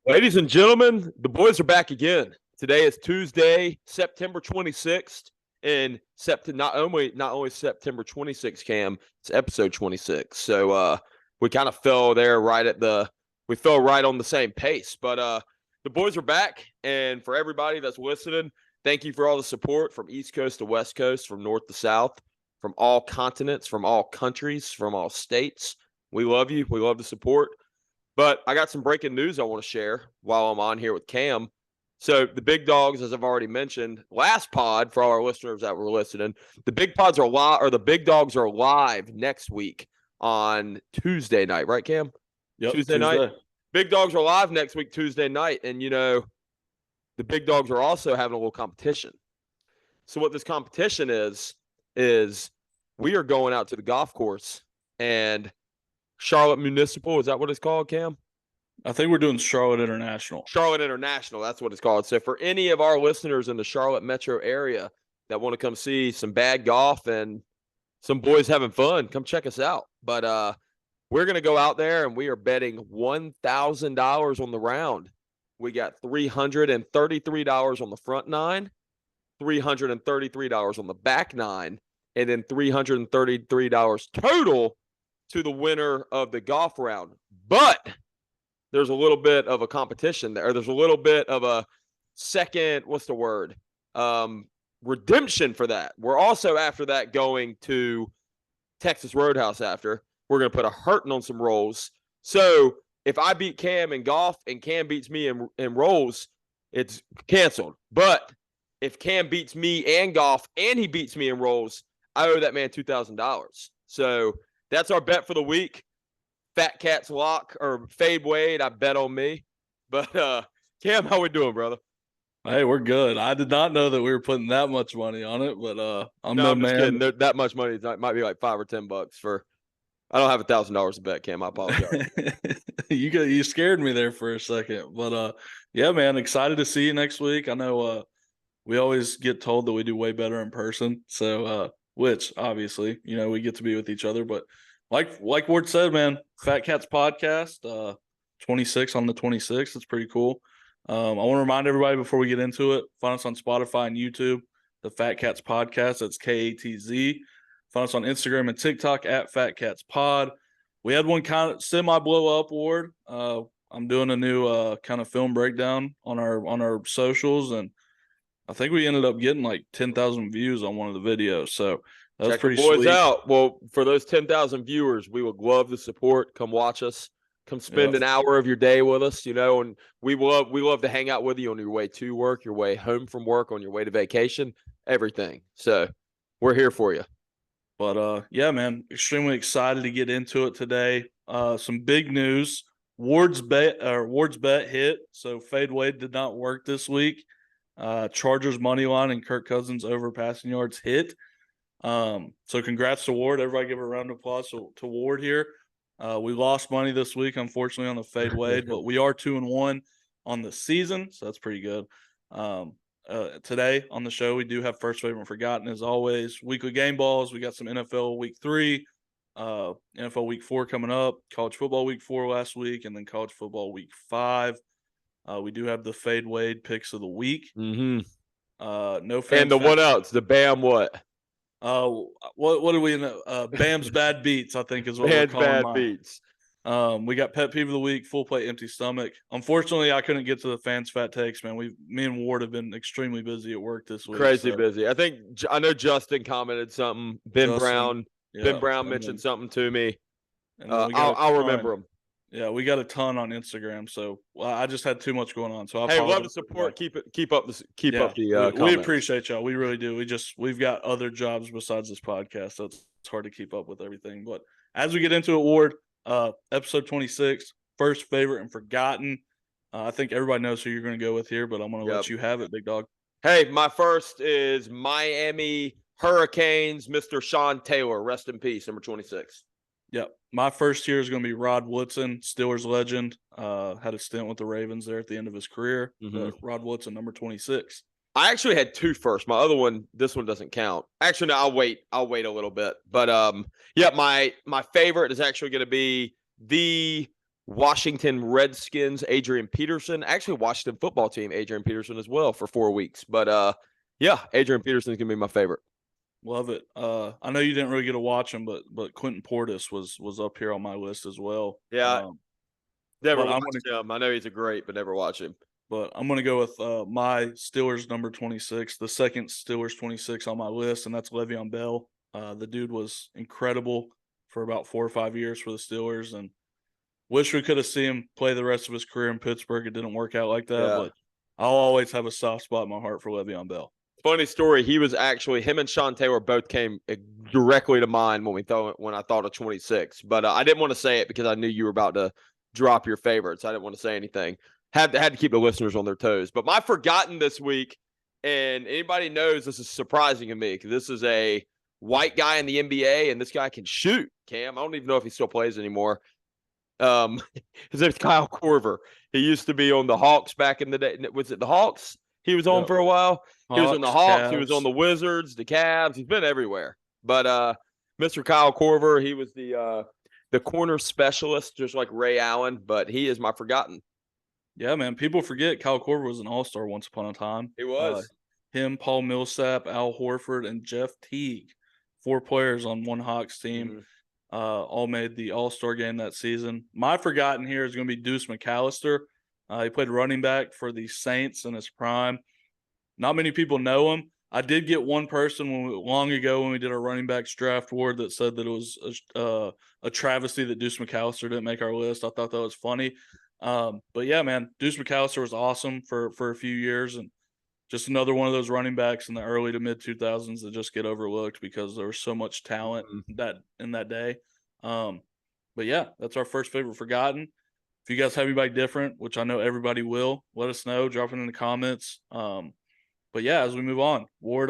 Ladies and gentlemen, the boys are back again. Today is Tuesday, September 26th, and not only September 26th, Cam, it's episode 26. So we kind of fell there we fell right on the same pace. But the boys are back, and for everybody that's listening, thank you for all the support from East Coast to West Coast, from North to South, from all continents, from all countries, from all states. We love you. We love the support. But I got some breaking news I want to share while I'm on here with Cam. So the big dogs, as I've already mentioned, last pod for all our listeners that were listening, the big dogs are live next week on Tuesday night, right, Cam? Yep, Tuesday night. Big dogs are live next week, Tuesday night. And, the big dogs are also having a little competition. So what this competition is we are going out to the golf course and Charlotte Municipal, is that what it's called, Cam? I think we're doing Charlotte International. Charlotte International, that's what it's called. So for any of our listeners in the Charlotte metro area that want to come see some bad golf and some boys having fun, come check us out. But we're going to go out there and we are betting $1,000 on the round. We got $333 on the front nine, $333 on the back nine, and then $333 total to the winner of the golf round. But there's a little bit of a competition there. There's a little bit of a second, redemption for that. We're also after that going to Texas Roadhouse after. We're going to put a hurting on some rolls. So if I beat Cam in golf and Cam beats me in rolls, it's canceled. But if Cam beats me in golf and he beats me in rolls, I owe that man $2,000. So that's our bet for the week. Fat Katz lock or fade Wade. I bet on me. But Cam, how we doing, brother? Hey, we're good. I did not know that we were putting that much money on it, but I'm just man. Kidding. That much money might be like $5 or $10 for. I don't have $1,000 to bet, Cam. I apologize. You scared me there for a second, but yeah, man, excited to see you next week. I know we always get told that we do way better in person, so which obviously we get to be with each other, but. Like Ward said, man, Fat Katz Podcast, 26 on the 26th. It's pretty cool. I want to remind everybody before we get into it, find us on Spotify and YouTube, the Fat Katz Podcast. That's KATZ. Find us on Instagram and TikTok at Fat Katz Pod. We had one kind of semi-blow up, Ward. I'm doing a new kind of film breakdown on our socials, and I think we ended up getting like 10,000 views on one of the videos. So that was pretty boys sweet. Out. Well, for those 10,000 viewers, we would love the support. Come watch us. Come spend an hour of your day with us, and we love to hang out with you on your way to work, your way home from work, on your way to vacation, everything. So we're here for you. But yeah, man, extremely excited to get into it today. Some big news. Ward's bet hit. So fade Wade did not work this week. Chargers money line and Kirk Cousins over passing yards hit. So congrats to Ward. Everybody give a round of applause to Ward here. We lost money this week, unfortunately, on the fade Wade, but we are 2-1 on the season, so that's pretty good. Today on the show, we do have First Favorite and Forgotten, as always. Weekly game balls. We got some NFL Week 3, NFL Week 4 coming up, College Football Week 4 last week, and then College Football Week 5. We do have the fade Wade picks of the week. Mm-hmm. No fans. And the what else? The Bam what? What do we know? Bam's Bad Beats, I think is what we're calling Bad mine. Beats. We got Pet Peeve of the Week, full plate, empty stomach. Unfortunately, I couldn't get to the fans' fat takes, man. Me and Ward have been extremely busy at work this week. Crazy busy. I know Justin commented something. Ben Brown mentioned something to me. I'll remember him. Yeah, we got a ton on Instagram, so I just had too much going on. So hey, love the support. Keep up the. We appreciate y'all. We really do. We've got other jobs besides this podcast, so it's hard to keep up with everything. But as we get into it, Ward, episode 26, First Favorite and Forgotten. I think everybody knows who you're going to go with here, but I'm going to let you have it, big dog. Hey, my first is Miami Hurricanes, Mr. Sean Taylor. Rest in peace, number 26. Yep. My first here is going to be Rod Woodson, Steelers legend. Had a stint with the Ravens there at the end of his career. Mm-hmm. Rod Woodson, number 26. I actually had two first. My other one, this one doesn't count. Actually, no, I'll wait a little bit. But yeah, my favorite is actually going to be the Washington Redskins, Adrian Peterson. Actually, Washington football team, Adrian Peterson as well for 4 weeks. But yeah, Adrian Peterson's gonna be my favorite. Love it. I know you didn't really get to watch him, but Quentin Portis was up here on my list as well. Yeah, never but watched him. I know he's a great, but never watched him. But I'm going to go with my Steelers number 26, the second Steelers 26 on my list, and that's Le'Veon Bell. The dude was incredible for about 4 or 5 years for the Steelers, and wish we could have seen him play the rest of his career in Pittsburgh. It didn't work out like that, but I'll always have a soft spot in my heart for Le'Veon Bell. Funny story. He was actually him and Sean Taylor both came directly to mind when I thought of 26. But I didn't want to say it because I knew you were about to drop your favorites. I didn't want to say anything. Had to keep the listeners on their toes. But my forgotten this week, and anybody knows this is surprising to me because this is a white guy in the NBA, and this guy can shoot. Cam, I don't even know if he still plays anymore. His name's Kyle Korver. He used to be on the Hawks back in the day. Was it the Hawks? He was on for a while. He was on the Hawks. Cavs. He was on the Wizards, the Cavs. He's been everywhere. But Mr. Kyle Korver, he was the corner specialist, just like Ray Allen. But he is my forgotten. Yeah, man. People forget Kyle Korver was an all-star once upon a time. He was. Him, Paul Millsap, Al Horford, and Jeff Teague, 4 players on one Hawks team, all made the all-star game that season. My forgotten here is going to be Deuce McAllister. He played running back for the Saints in his prime. Not many people know him. I did get one person long ago when we did our running backs draft award that said that it was a travesty that Deuce McAllister didn't make our list. I thought that was funny. But yeah, man, Deuce McAllister was awesome for a few years, and just another one of those running backs in the early to mid 2000s that just get overlooked because there was so much talent in that day. But yeah, that's our first favorite forgotten. If you guys have anybody different, which I know everybody will, let us know. Drop it in the comments. But yeah, as we move on, Ward,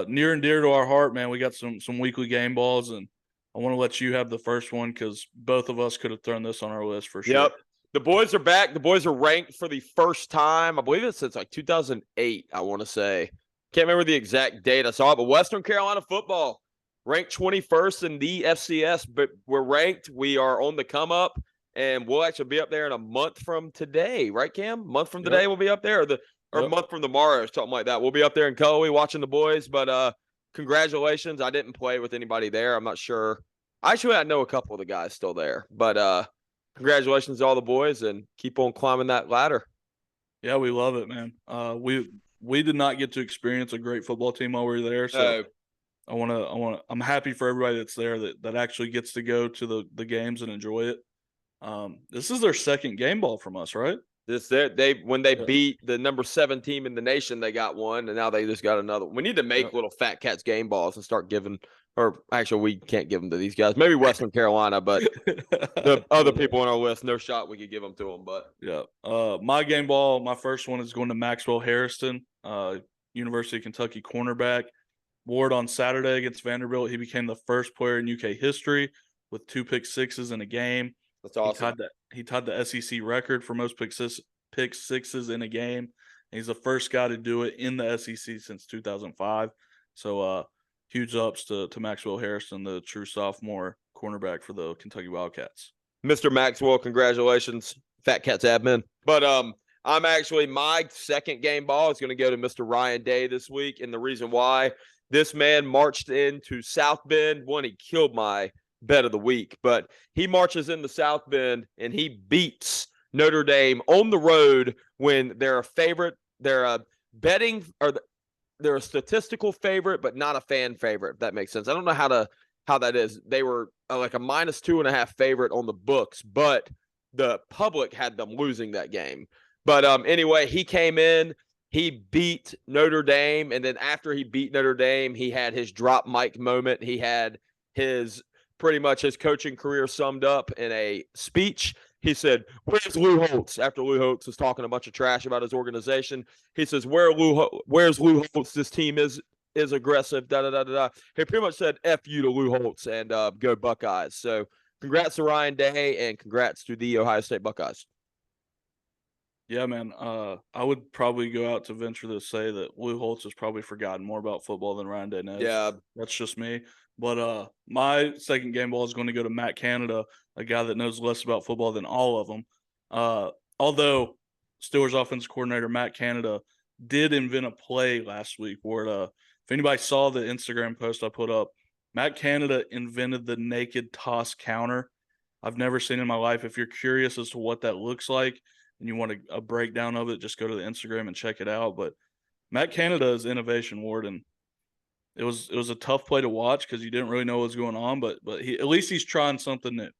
near and dear to our heart, man, we got some weekly game balls, and I want to let you have the first one because both of us could have thrown this on our list for sure. Yep. The boys are back. The boys are ranked for the first time. I believe it's since like 2008, I want to say. Can't remember the exact date I saw it, but Western Carolina football ranked 21st in the FCS, but we're ranked. We are on the come up, and we'll actually be up there in a month from today, right, Cam? Month from today we'll be up there, or a month from tomorrow, or something like that. We'll be up there in Coe watching the boys, but congratulations. I didn't play with anybody there. I'm not sure. Actually, I know a couple of the guys still there, but congratulations to all the boys, and keep on climbing that ladder. Yeah, we love it, man. We did not get to experience a great football team while we were there, so I'm happy for everybody that's there that actually gets to go to the games and enjoy it. This is their second game ball from us, right? When they beat the number 7 team in the nation, they got one, and now they just got another one. We need to make little Fat Katz game balls and start giving. Or actually, we can't give them to these guys. Maybe Western Carolina, but the other people on our list, no shot we could give them to them. But yeah, my game ball, my first one is going to Maxwell Harrison, University of Kentucky cornerback. Ward on Saturday against Vanderbilt, he became the first player in UK history with 2 pick sixes in a game. That's awesome. He tied the SEC record for most pick sixes in a game. He's the first guy to do it in the SEC since 2005. So huge ups to Maxwell Harrison, the true sophomore cornerback for the Kentucky Wildcats. Mr. Maxwell, congratulations, Fat Katz admin. But I'm actually, my second game ball is going to go to Mr. Ryan Day this week, and the reason why, this man marched into South Bend. One, he killed my bet of the week, but he marches into South Bend and he beats Notre Dame on the road when they're a favorite. They're a betting, or they're a statistical favorite, but not a fan favorite, if that makes sense. I don't know how that is. They were like a -2.5 favorite on the books, but the public had them losing that game. But anyway, he came in, he beat Notre Dame, and then after he beat Notre Dame, he had his drop mic moment. He had pretty much his coaching career summed up in a speech. He said, "Where's Lou Holtz?" After Lou Holtz was talking a bunch of trash about his organization, he says, "Where's Lou Holtz? This team is aggressive." Da da da da. He pretty much said "F you" to Lou Holtz and go Buckeyes. So congrats to Ryan Day and congrats to the Ohio State Buckeyes. Yeah, man. I would probably go out to venture to say that Lou Holtz has probably forgotten more about football than Ryan Day knows. Yeah, that's just me. But my second game ball is going to go to Matt Canada, a guy that knows less about football than all of them. Although Steelers offensive coordinator Matt Canada did invent a play last week where if anybody saw the Instagram post I put up, Matt Canada invented the naked toss counter. I've never seen in my life. If you're curious as to what that looks like and you want a breakdown of it, just go to the Instagram and check it out. But Matt Canada is innovation, Ward, and it was a tough play to watch because you didn't really know what was going on. But at least he's trying something new.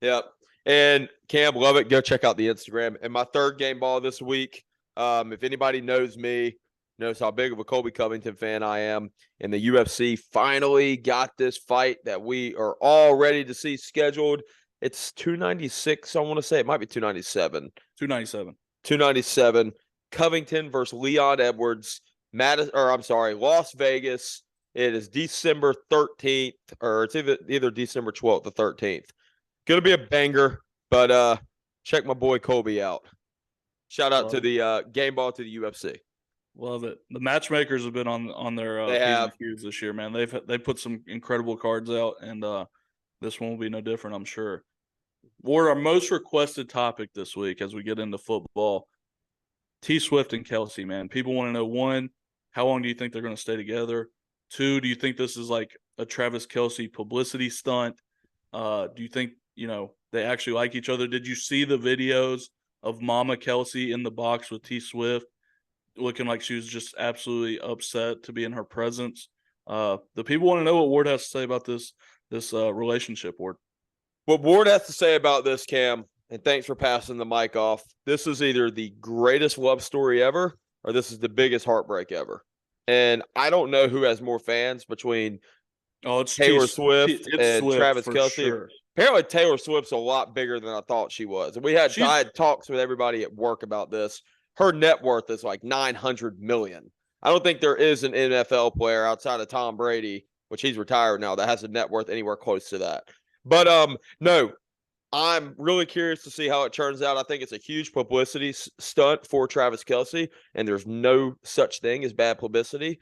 Yep. And Cam, love it. Go check out the Instagram. And my third game ball this week, if anybody knows me, knows how big of a Colby Covington fan I am. And the UFC finally got this fight that we are all ready to see scheduled. It's 296, I want to say. It might be 297. 297. 297. Covington versus Leon Edwards. Las Vegas. It is December 13th, or it's either December 12th or 13th. Going to be a banger, but check my boy Colby out. Shout out to the game ball to the UFC. Love it. The matchmakers have been on their P's and Q's this year, man. They put some incredible cards out, and this one will be no different, I'm sure. Ward, our most requested topic this week as we get into football, T Swift and Kelsey, man. People want to know, one, how long do you think they're going to stay together? Two, do you think this is like a Travis Kelsey publicity stunt? Do you think, they actually like each other? Did you see the videos of Mama Kelsey in the box with T Swift looking like she was just absolutely upset to be in her presence? The people want to know what Ward has to say about this relationship, Ward. What Ward has to say about this, Cam, and thanks for passing the mic off. This is either the greatest love story ever or this is the biggest heartbreak ever. And I don't know who has more fans between Taylor Swift and Travis Kelsey. Sure. Apparently, Taylor Swift's a lot bigger than I thought she was. And I had talks with everybody at work about this. Her net worth is like $900 million. I don't think there is an NFL player outside of Tom Brady, which he's retired now, that has a net worth anywhere close to that. But no, I'm really curious to see how it turns out. I think it's a huge publicity stunt for Travis Kelsey, and there's no such thing as bad publicity,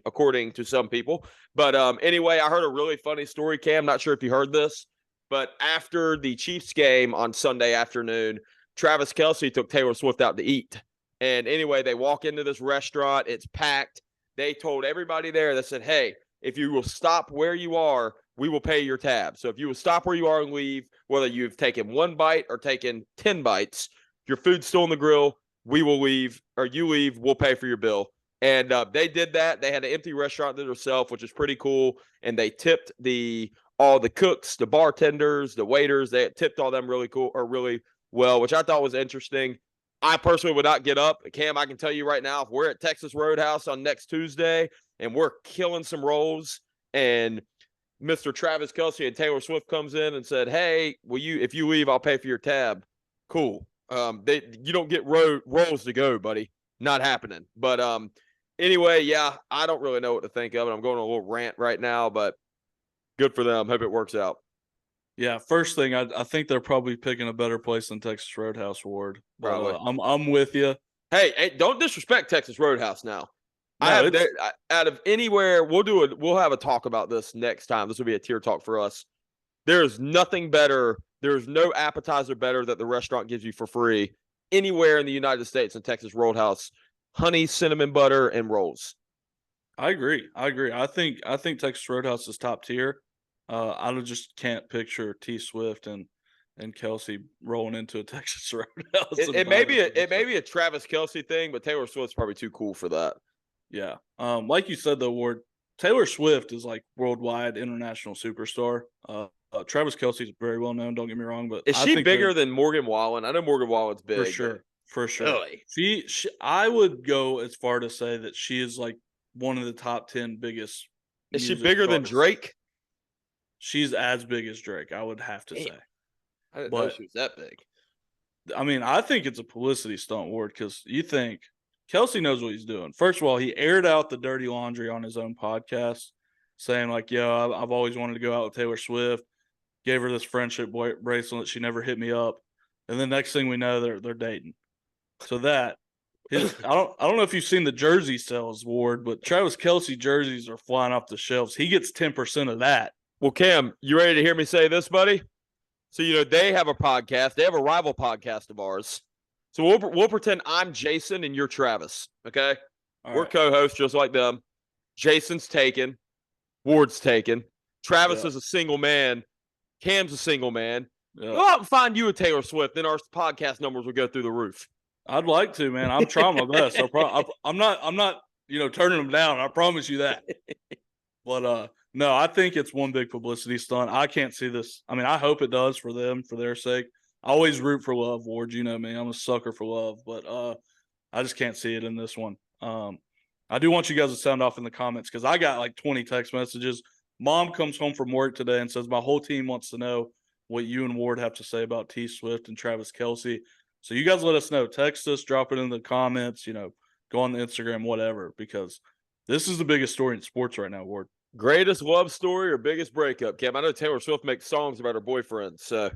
according to some people. But anyway, I heard a really funny story, Cam. Not sure if you heard this, but after the Chiefs game on Sunday afternoon, Travis Kelsey took Taylor Swift out to eat. And anyway, they walk into this restaurant. It's packed. They told everybody there, they said, hey, if you will stop where you are, we will pay your tab. So if you will stop where you are and leave, whether you've taken one bite or taken 10 bites, your food's still on the grill, we will leave, or you leave, we'll pay for your bill. And they did that. They had an empty restaurant to themselves, which is pretty cool. And they tipped all the cooks, the bartenders, the waiters. They tipped all them really well, which I thought was interesting. I personally would not get up. Cam, I can tell you right now, if we're at Texas Roadhouse on next Tuesday and we're killing some rolls and Mr. Travis Kelsey and Taylor Swift comes in and said, hey, if you leave, I'll pay for your tab. Cool. You don't get rolls to go, buddy. Not happening. But anyway, yeah, I don't really know what to think of it. I'm going on a little rant right now, but good for them. Hope it works out. Yeah, first thing, I think they're probably picking a better place than Texas Roadhouse, Ward. Probably. I'm with you. Hey, don't disrespect Texas Roadhouse now. No, out of anywhere, we'll have a talk about this next time. This will be a tier talk for us. There's nothing better. There's no appetizer better that the restaurant gives you for free anywhere in the United States than Texas Roadhouse. Honey, cinnamon butter, and rolls. I agree. I think Texas Roadhouse is top tier. I just can't picture T Swift and Kelsey rolling into a Texas Roadhouse. It may be a Travis Kelsey thing, but Taylor Swift's probably too cool for that. Yeah. Like you said, though, Ward, Taylor Swift is like worldwide international superstar. Travis Kelsey's very well known. Don't get me wrong, but is she bigger than Morgan Wallen? I know Morgan Wallen's big. For sure. Really? She I would go as far to say that she is like one of the top 10 biggest. Is she bigger than Drake? She's as big as Drake, I would have to say. I didn't know she was that big. I mean, I think it's a publicity stunt, Ward, because you think Kelsey knows what he's doing. First of all, he aired out the dirty laundry on his own podcast, saying like, yo, I've always wanted to go out with Taylor Swift. Gave her this friendship bracelet. She never hit me up. And then next thing we know, they're dating. So that I don't know if you've seen the jersey sales, Ward, but Travis Kelce jerseys are flying off the shelves. He gets 10% of that. Well, Cam, you ready to hear me say this, buddy? So, they have a podcast. They have a rival podcast of ours. So we'll pretend I'm Jason and you're Travis, okay? We're co-hosts just like them. Jason's taken. Ward's taken. Travis is a single man. Cam's a single man. Yeah. Go out and find you a Taylor Swift, then our podcast numbers will go through the roof. I'd like to, man. I'm trying my best. I'm not, turning them down. I promise you that. But no, I think it's one big publicity stunt. I can't see this. I mean, I hope it does for them, for their sake. I always root for love, Ward. You know me. I'm a sucker for love, but I just can't see it in this one. I do want you guys to sound off in the comments because I got like 20 text messages. Mom comes home from work today and says, my whole team wants to know what you and Ward have to say about T Swift and Travis Kelce. So you guys let us know. Text us, drop it in the comments, go on the Instagram, whatever, because this is the biggest story in sports right now, Ward. Greatest love story or biggest breakup, Cam? I know Taylor Swift makes songs about her boyfriend, so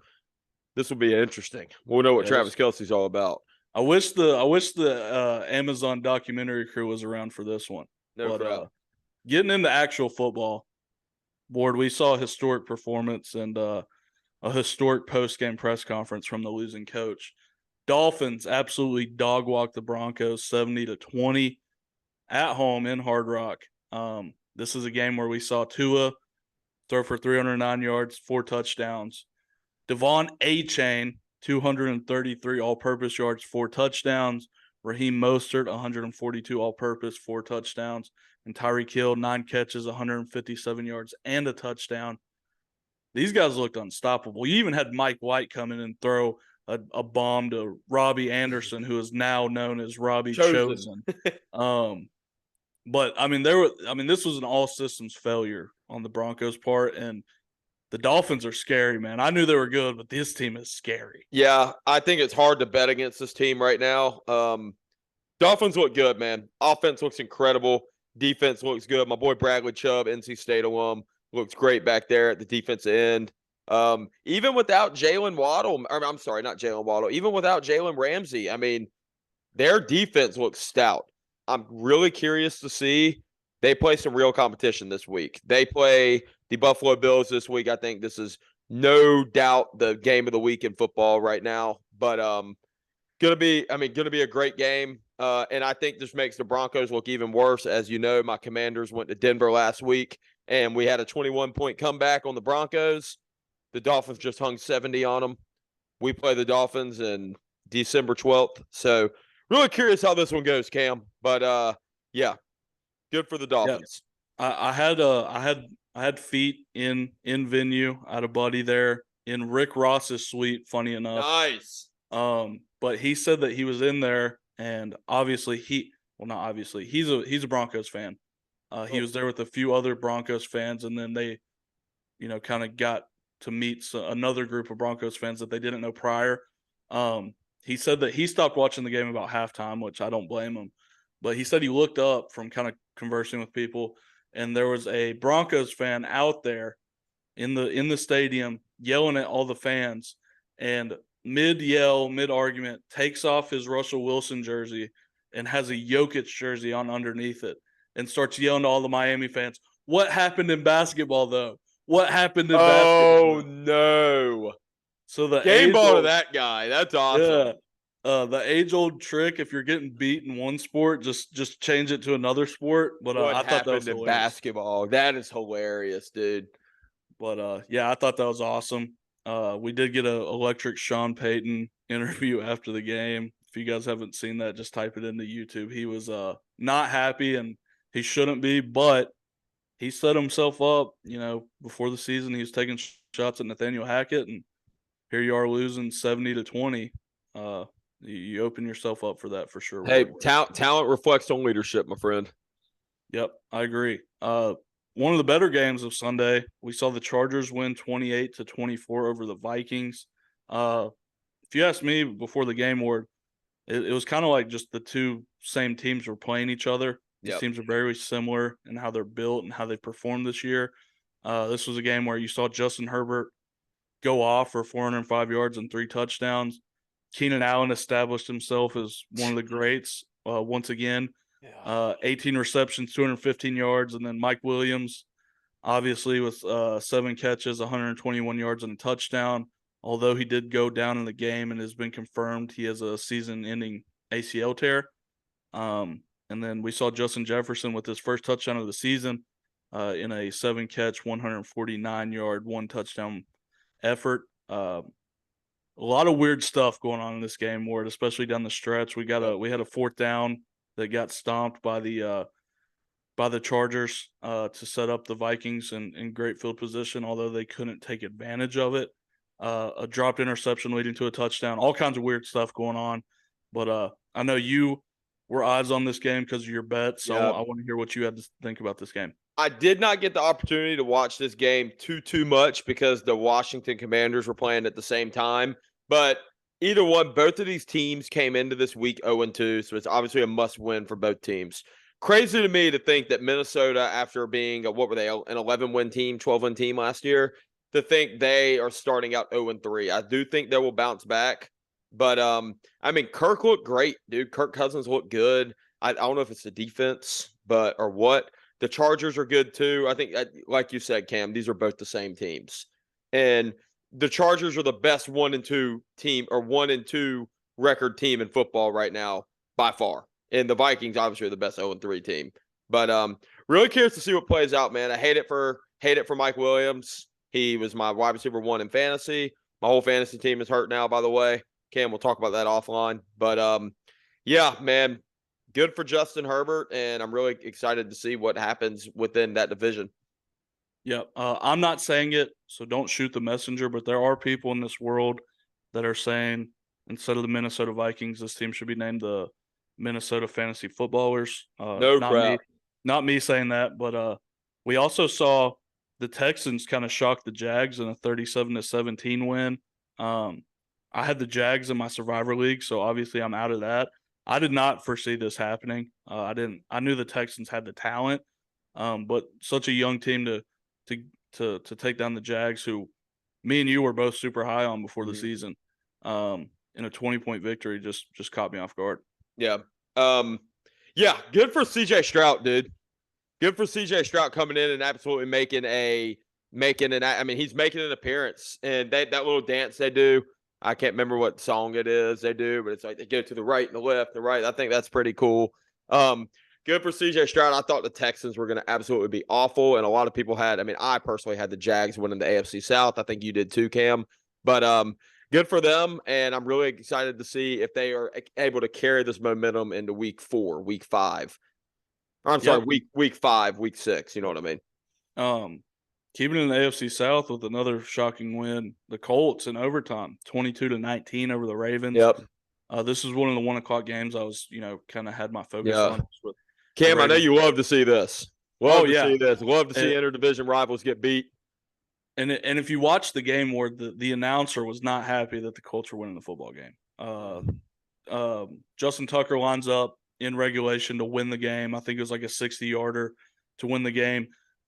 this will be interesting. We'll know what Travis Kelce's all about. I wish the Amazon documentary crew was around for this one. No doubt. Getting into actual football, Ward, we saw a historic performance and a historic post-game press conference from the losing coach. Dolphins absolutely dog walked the Broncos 70-20 at home in Hard Rock. This is a game where we saw Tua throw for 309 yards, 4 touchdowns. Devon A-Chain, 233 all-purpose yards, 4 touchdowns. Raheem Mostert, 142 all-purpose, 4 touchdowns. And Tyreek Hill, 9 catches, 157 yards, and a touchdown. These guys looked unstoppable. You even had Mike White come in and throw a bomb to Robbie Anderson, who is now known as Robbie Chosen. But this was an all systems failure on the Broncos' part, and the Dolphins are scary, man. I knew they were good, but this team is scary. Yeah, I think it's hard to bet against this team right now. Dolphins look good, man. Offense looks incredible. Defense looks good. My boy Bradley Chubb, NC State alum, looks great back there at the defensive end. Even without Jalen Waddle, I'm sorry, not Jalen Waddle, even without Jalen Ramsey, I mean, their defense looks stout. I'm really curious to see. They play some real competition this week. They play the Buffalo Bills this week. I think this is no doubt the game of the week in football right now. But gonna be a great game. And I think this makes the Broncos look even worse. As you know, my Commanders went to Denver last week, and we had a 21-point comeback on the Broncos. The Dolphins just hung 70 on them. We play the Dolphins in December 12th. So really curious how this one goes, Cam. But yeah, good for the Dolphins. Yeah. I had feet in venue. I had a buddy there in Rick Ross's suite, funny enough. Nice. But he said that he was in there, and obviously he's a Broncos fan. He was there with a few other Broncos fans, and then they, kind of got to meet another group of Broncos fans that they didn't know prior. He said that he stopped watching the game about halftime, which I don't blame him. But he said he looked up from kind of conversing with people, and there was a Broncos fan out there in the stadium yelling at all the fans, and mid-yell, mid-argument, takes off his Russell Wilson jersey and has a Jokic jersey on underneath it and starts yelling to all the Miami fans, "What happened in basketball, though? What happened in basketball?" Oh, no. So the game ball to that guy. That's awesome. Yeah. The age-old trick, if you're getting beat in one sport, just change it to another sport. But I thought that was in basketball. That is hilarious, dude. But yeah, I thought that was awesome. We did get an electric Sean Payton interview after the game. If you guys haven't seen that, just type it into YouTube. He was not happy, and he shouldn't be, but he set himself up. Before the season, he was taking shots at Nathaniel Hackett, and here you are losing 70-20. You open yourself up for that for sure. Hey, talent reflects on leadership, my friend. Yep, I agree. One of the better games of Sunday, we saw the Chargers win 28-24 over the Vikings. If you asked me before the game, Ward, it was kind of like just the two same teams were playing each other. These teams are very similar in how they're built and how they performed this year. This was a game where you saw Justin Herbert go off for 405 yards and 3 touchdowns. Keenan Allen established himself as one of the greats once again. Yeah. 18 receptions, 215 yards, and then Mike Williams, obviously with 7 catches, 121 yards and a touchdown. Although he did go down in the game and has been confirmed he has a season-ending ACL tear. And then we saw Justin Jefferson with his first touchdown of the season in a 7-catch, 149-yard, 1-touchdown effort. A lot of weird stuff going on in this game, Ward, especially down the stretch. We had a 4th down that got stomped by the Chargers to set up the Vikings in great field position, although they couldn't take advantage of it. A dropped interception leading to a touchdown, all kinds of weird stuff going on. But I know you were odds on this game because of your bet, so Yep. I want to hear what you had to think about this game. I did not get the opportunity to watch this game too much because the Washington Commanders were playing at the same time. But either one, both of these teams came into this week 0-2, so it's obviously a must-win for both teams. Crazy to me to think that Minnesota, after being an 11-win team, 12-win team last year, to think they are starting out 0-3. I do think they will bounce back. But, I mean, Kirk looked great, dude. Kirk Cousins looked good. I don't know if it's the defense or what. The Chargers are good too. I think, like you said, Cam, these are both the same teams. And the Chargers are the best 1-2 team or 1-2 record team in football right now by far. And the Vikings obviously are the best 0-3 team. But really curious to see what plays out, man. I hate it for Mike Williams. He was my wide receiver 1 in fantasy. My whole fantasy team is hurt now, by the way. Cam, we'll talk about that offline. But yeah, man, good for Justin Herbert, and I'm really excited to see what happens within that division. Yeah, I'm not saying it, so don't shoot the messenger, but there are people in this world that are saying instead of the Minnesota Vikings, this team should be named the Minnesota Fantasy Footballers. Not me saying that, but we also saw the Texans kind of shock the Jags in a 37-17 win. I had the Jags in my Survivor League, so obviously I'm out of that. I did not foresee this happening. I knew the Texans had the talent, but such a young team to take down the Jags, who me and you were both super high on before the season, in a 20-point victory, just caught me off guard. Yeah. Yeah. Good for CJ Stroud, dude. Good for CJ Stroud coming in and absolutely he's making an appearance, and that little dance they do. I can't remember what song it is they do, but it's like they go to the right and the left, the right. I think that's pretty cool. Good for CJ Stroud. I thought the Texans were going to absolutely be awful, and a lot of people I personally had the Jags winning the AFC South. I think you did too, Cam. But good for them, and I'm really excited to see if they are able to carry this momentum into week 4, week 5. Or, I'm sorry, week 5, week 6. You know what I mean? Keeping in the AFC South with another shocking win, the Colts in overtime, 22-19 over the Ravens. Yep. This is one of the 1:00 games I was, kind of had my focus on. Cam, I know you love to see this. Love to see interdivision rivals get beat. And if you watch the game where the announcer was not happy that the Colts were winning the football game. Justin Tucker lines up in regulation to win the game. I think it was like a 60-yarder to win the game.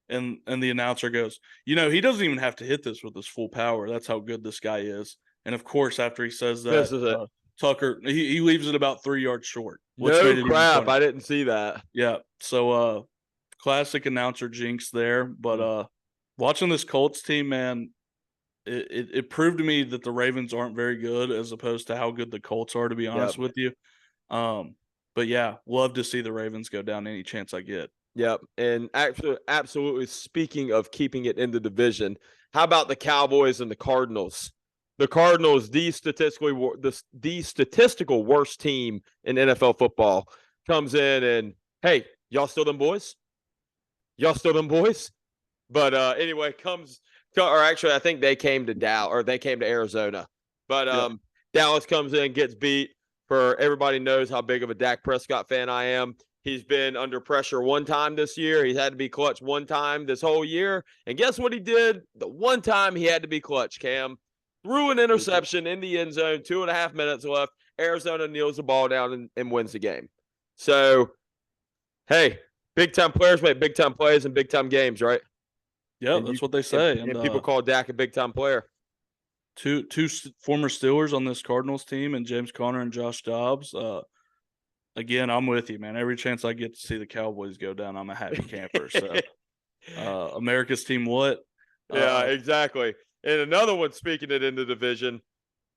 And the announcer goes, he doesn't even have to hit this with his full power. That's how good this guy is. And, of course, after he says that, Tucker, he leaves it about 3 yards short. No crap, I didn't see that. Yeah, so classic announcer jinx there. But watching this Colts team, man, it proved to me that the Ravens aren't very good as opposed to how good the Colts are, to be honest with you. But, yeah, love to see the Ravens go down any chance I get. Yep, and absolutely speaking of keeping it in the division, how about the Cowboys and the Cardinals? The Cardinals, the statistical worst team in NFL football, comes in and, hey, y'all still them boys? Y'all still them boys? But anyway, I think they came to Arizona. But Dallas comes in, gets beat. For everybody knows how big of a Dak Prescott fan I am. He's been under pressure one time this year. He's had to be clutch one time this whole year. And guess what he did? The one time he had to be clutch, Cam. Threw an interception in the end zone, 2.5 minutes left. Arizona kneels the ball down and wins the game. So, hey, big-time players make big-time plays in big-time games, right? Yeah, that's what they say. And people call Dak a big-time player. Two former Steelers on this Cardinals team, and James Conner and Josh Dobbs. again, I'm with you, man. Every chance I get to see the Cowboys go down, I'm a happy camper. So, America's team, what? Yeah, exactly. And another one, speaking it in the division,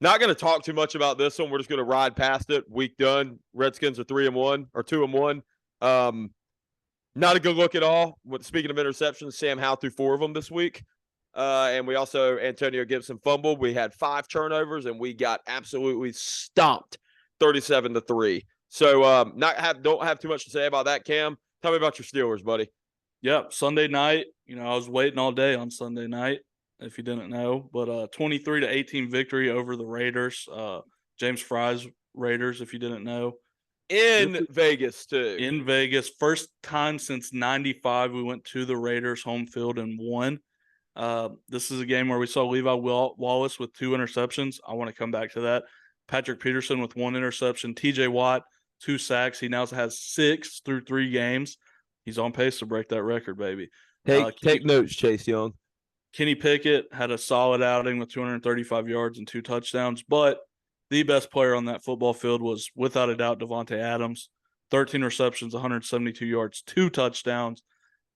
not going to talk too much about this one. We're just going to ride past it. Week done. Redskins are 3-1 or 2-1. Not a good look at all. Speaking of interceptions, Sam Howell threw 4 of them this week. And we also, Antonio Gibson fumbled. We had 5 turnovers, and we got absolutely stomped 37-3. So don't have too much to say about that, Cam. Tell me about your Steelers, buddy. Yep, Sunday night. I was waiting all day on Sunday night, if you didn't know. But 23-18 victory over the Raiders. James Fry's Raiders, if you didn't know. In Vegas, too. In Vegas. First time since 95 we went to the Raiders home field and won. This is a game where we saw Levi Wallace with 2 interceptions. I want to come back to that. Patrick Peterson with 1 interception. TJ Watt, 2 sacks. He now has 6 through 3 games. He's on pace to break that record, baby. Take notes, Chase Young. Kenny Pickett had a solid outing with 235 yards and 2 touchdowns, but the best player on that football field was, without a doubt, Devontae Adams. 13 receptions, 172 yards, 2 touchdowns.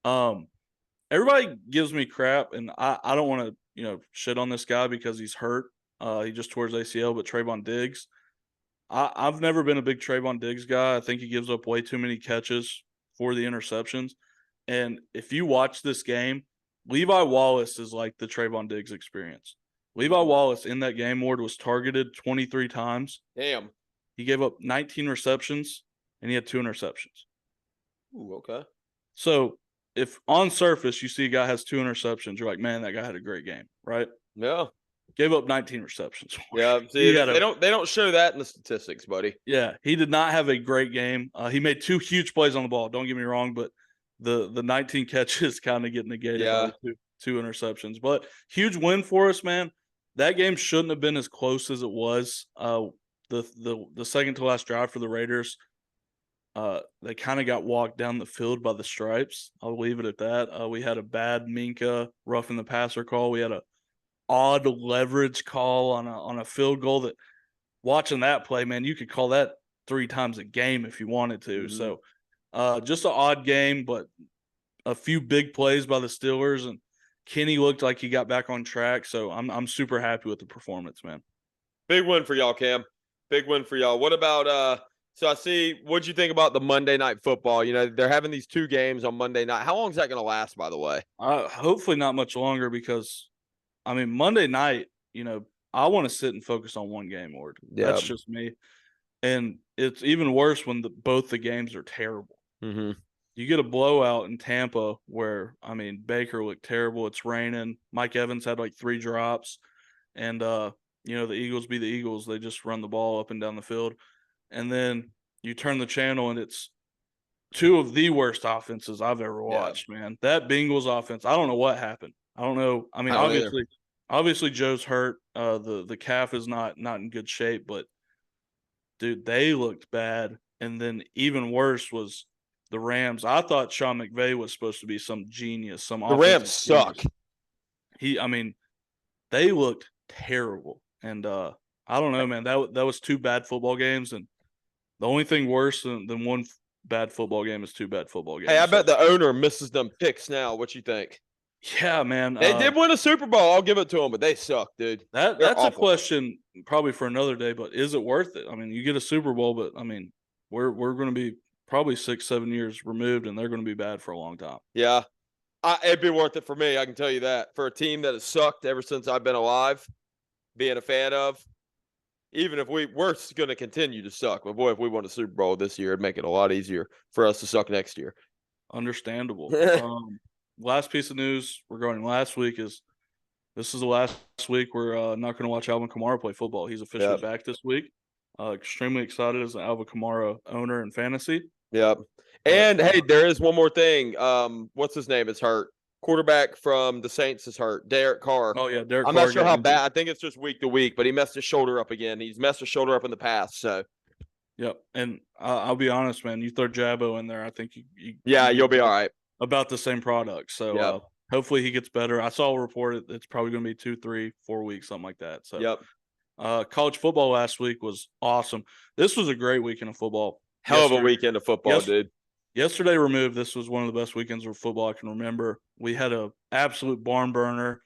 Everybody gives me crap, and I don't want to shit on this guy because he's hurt. He just tore his ACL, but Trayvon Diggs. I've never been a big Trayvon Diggs guy. I think he gives up way too many catches for the interceptions. And if you watch this game, Levi Wallace is like the Trayvon Diggs experience. Levi Wallace in that game, Ward, was targeted 23 times. Damn. He gave up 19 receptions, and he had 2 interceptions. Ooh, okay. So if on surface you see a guy has 2 interceptions, you're like, man, that guy had a great game, right? Yeah. Gave up 19 receptions. Yeah, see, they don't show that in the statistics, buddy. Yeah, he did not have a great game. He made 2 huge plays on the ball. Don't get me wrong, but the 19 catches kind of get negated by the 2 interceptions. But huge win for us, man. That game shouldn't have been as close as it was. The second to last drive for the Raiders, they kind of got walked down the field by the Stripes. I'll leave it at that. We had a bad Minka roughing the passer call. We had a odd leverage call on a field goal that, watching that play, man, you could call that 3 times a game if you wanted to. Mm-hmm. So just an odd game, but a few big plays by the Steelers, and Kenny looked like he got back on track. So I'm super happy with the performance, man. Big win for y'all, Cam. Big win for y'all. What about so I see, what'd you think about the Monday Night Football? They're having these 2 games on Monday night. How long is that going to last, by the way? Hopefully not much longer, because Monday night, I want to sit and focus on one game, Ward. Yeah. That's just me. And it's even worse when both the games are terrible. Mm-hmm. You get a blowout in Tampa where, Baker looked terrible. It's raining. Mike Evans had like 3 drops. And, the Eagles be the Eagles. They just run the ball up and down the field. And then you turn the channel and it's 2 of the worst offenses I've ever watched, man. That Bengals offense, I don't know what happened. I don't know. Obviously Joe's hurt. The calf is not in good shape, but dude, they looked bad. And then even worse was the Rams. I thought Sean McVay was supposed to be some genius. The Rams suck. They looked terrible. And I don't know, man. That was 2 bad football games, and the only thing worse than one bad football game is 2 bad football games. Hey, I bet the owner misses them picks now. What you think? Yeah, man. They did win a Super Bowl. I'll give it to them, but they suck, dude. That's awful. A question probably for another day, but is it worth it? You get a Super Bowl, but we're going to be probably 6-7 years removed, and they're going to be bad for a long time. Yeah, it'd be worth it for me. I can tell you that. For a team that has sucked ever since I've been alive, being a fan of, even if we're going to continue to suck, but boy, if we won a Super Bowl this year, it'd make it a lot easier for us to suck next year. Understandable. Last piece of news regarding last week is this is the last week we're not going to watch Alvin Kamara play football. He's officially back this week. Extremely excited as an Alvin Kamara owner in fantasy. Yep. And hey, there is one more thing. What's his name is hurt. Quarterback from the Saints is hurt. Derek Carr. Oh yeah, Derek Carr. I'm not sure how bad. I think it's just week to week, but he messed his shoulder up again. He's messed his shoulder up in the past. So. Yep. And I'll be honest, man. You throw Jabbo in there, I think you'll be all right. About the same product. So hopefully he gets better. I saw a report it's probably going to be 2, 3, 4 weeks, something like that. So college football last week was awesome. This was a great weekend of football. Hell of a weekend of football, dude. Yesterday removed, this was one of the best weekends of football I can remember. We had a absolute barn burner.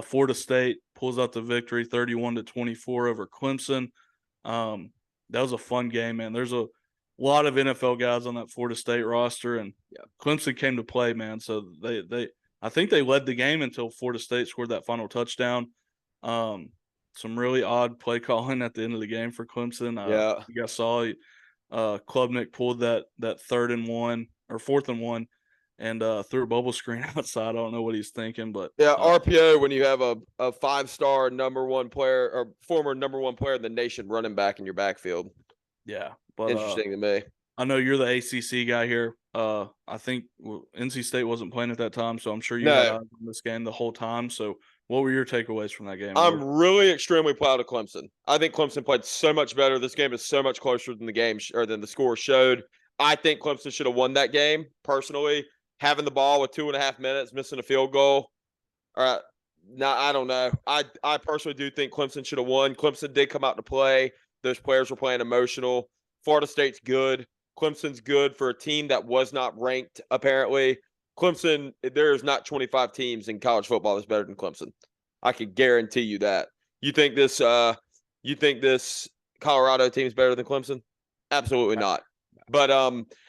Florida State pulls out the victory, 31-24 over Clemson. That was a fun game, man. There's a lot of NFL guys on that Florida State roster, and Clemson came to play, man. So I think they led the game until Florida State scored that final touchdown. Some really odd play calling at the end of the game for Clemson. You guys saw Klubnik pulled that 3rd and 1 or 4th and 1 and threw a bubble screen outside. I don't know what he's thinking, but RPO when you have a 5-star number 1 player or former number 1 player in the nation running back in your backfield. Yeah, but interesting to me. I know you're the ACC guy here. I think NC State wasn't playing at that time, so I'm sure you had eyes on this game the whole time. So what were your takeaways from that game? I'm really extremely proud of Clemson. I think Clemson played so much better. This game is so much closer than the game or than the score showed. I think Clemson should have won that game, personally. Having the ball with 2.5 minutes, missing a field goal. I don't know. I personally do think Clemson should have won. Clemson did come out to play. Those players were playing emotional. Florida State's good. Clemson's good for a team that was not ranked, apparently. Clemson, there's not 25 teams in college football that's better than Clemson. I can guarantee you that. You think this Colorado team is better than Clemson? Absolutely not. But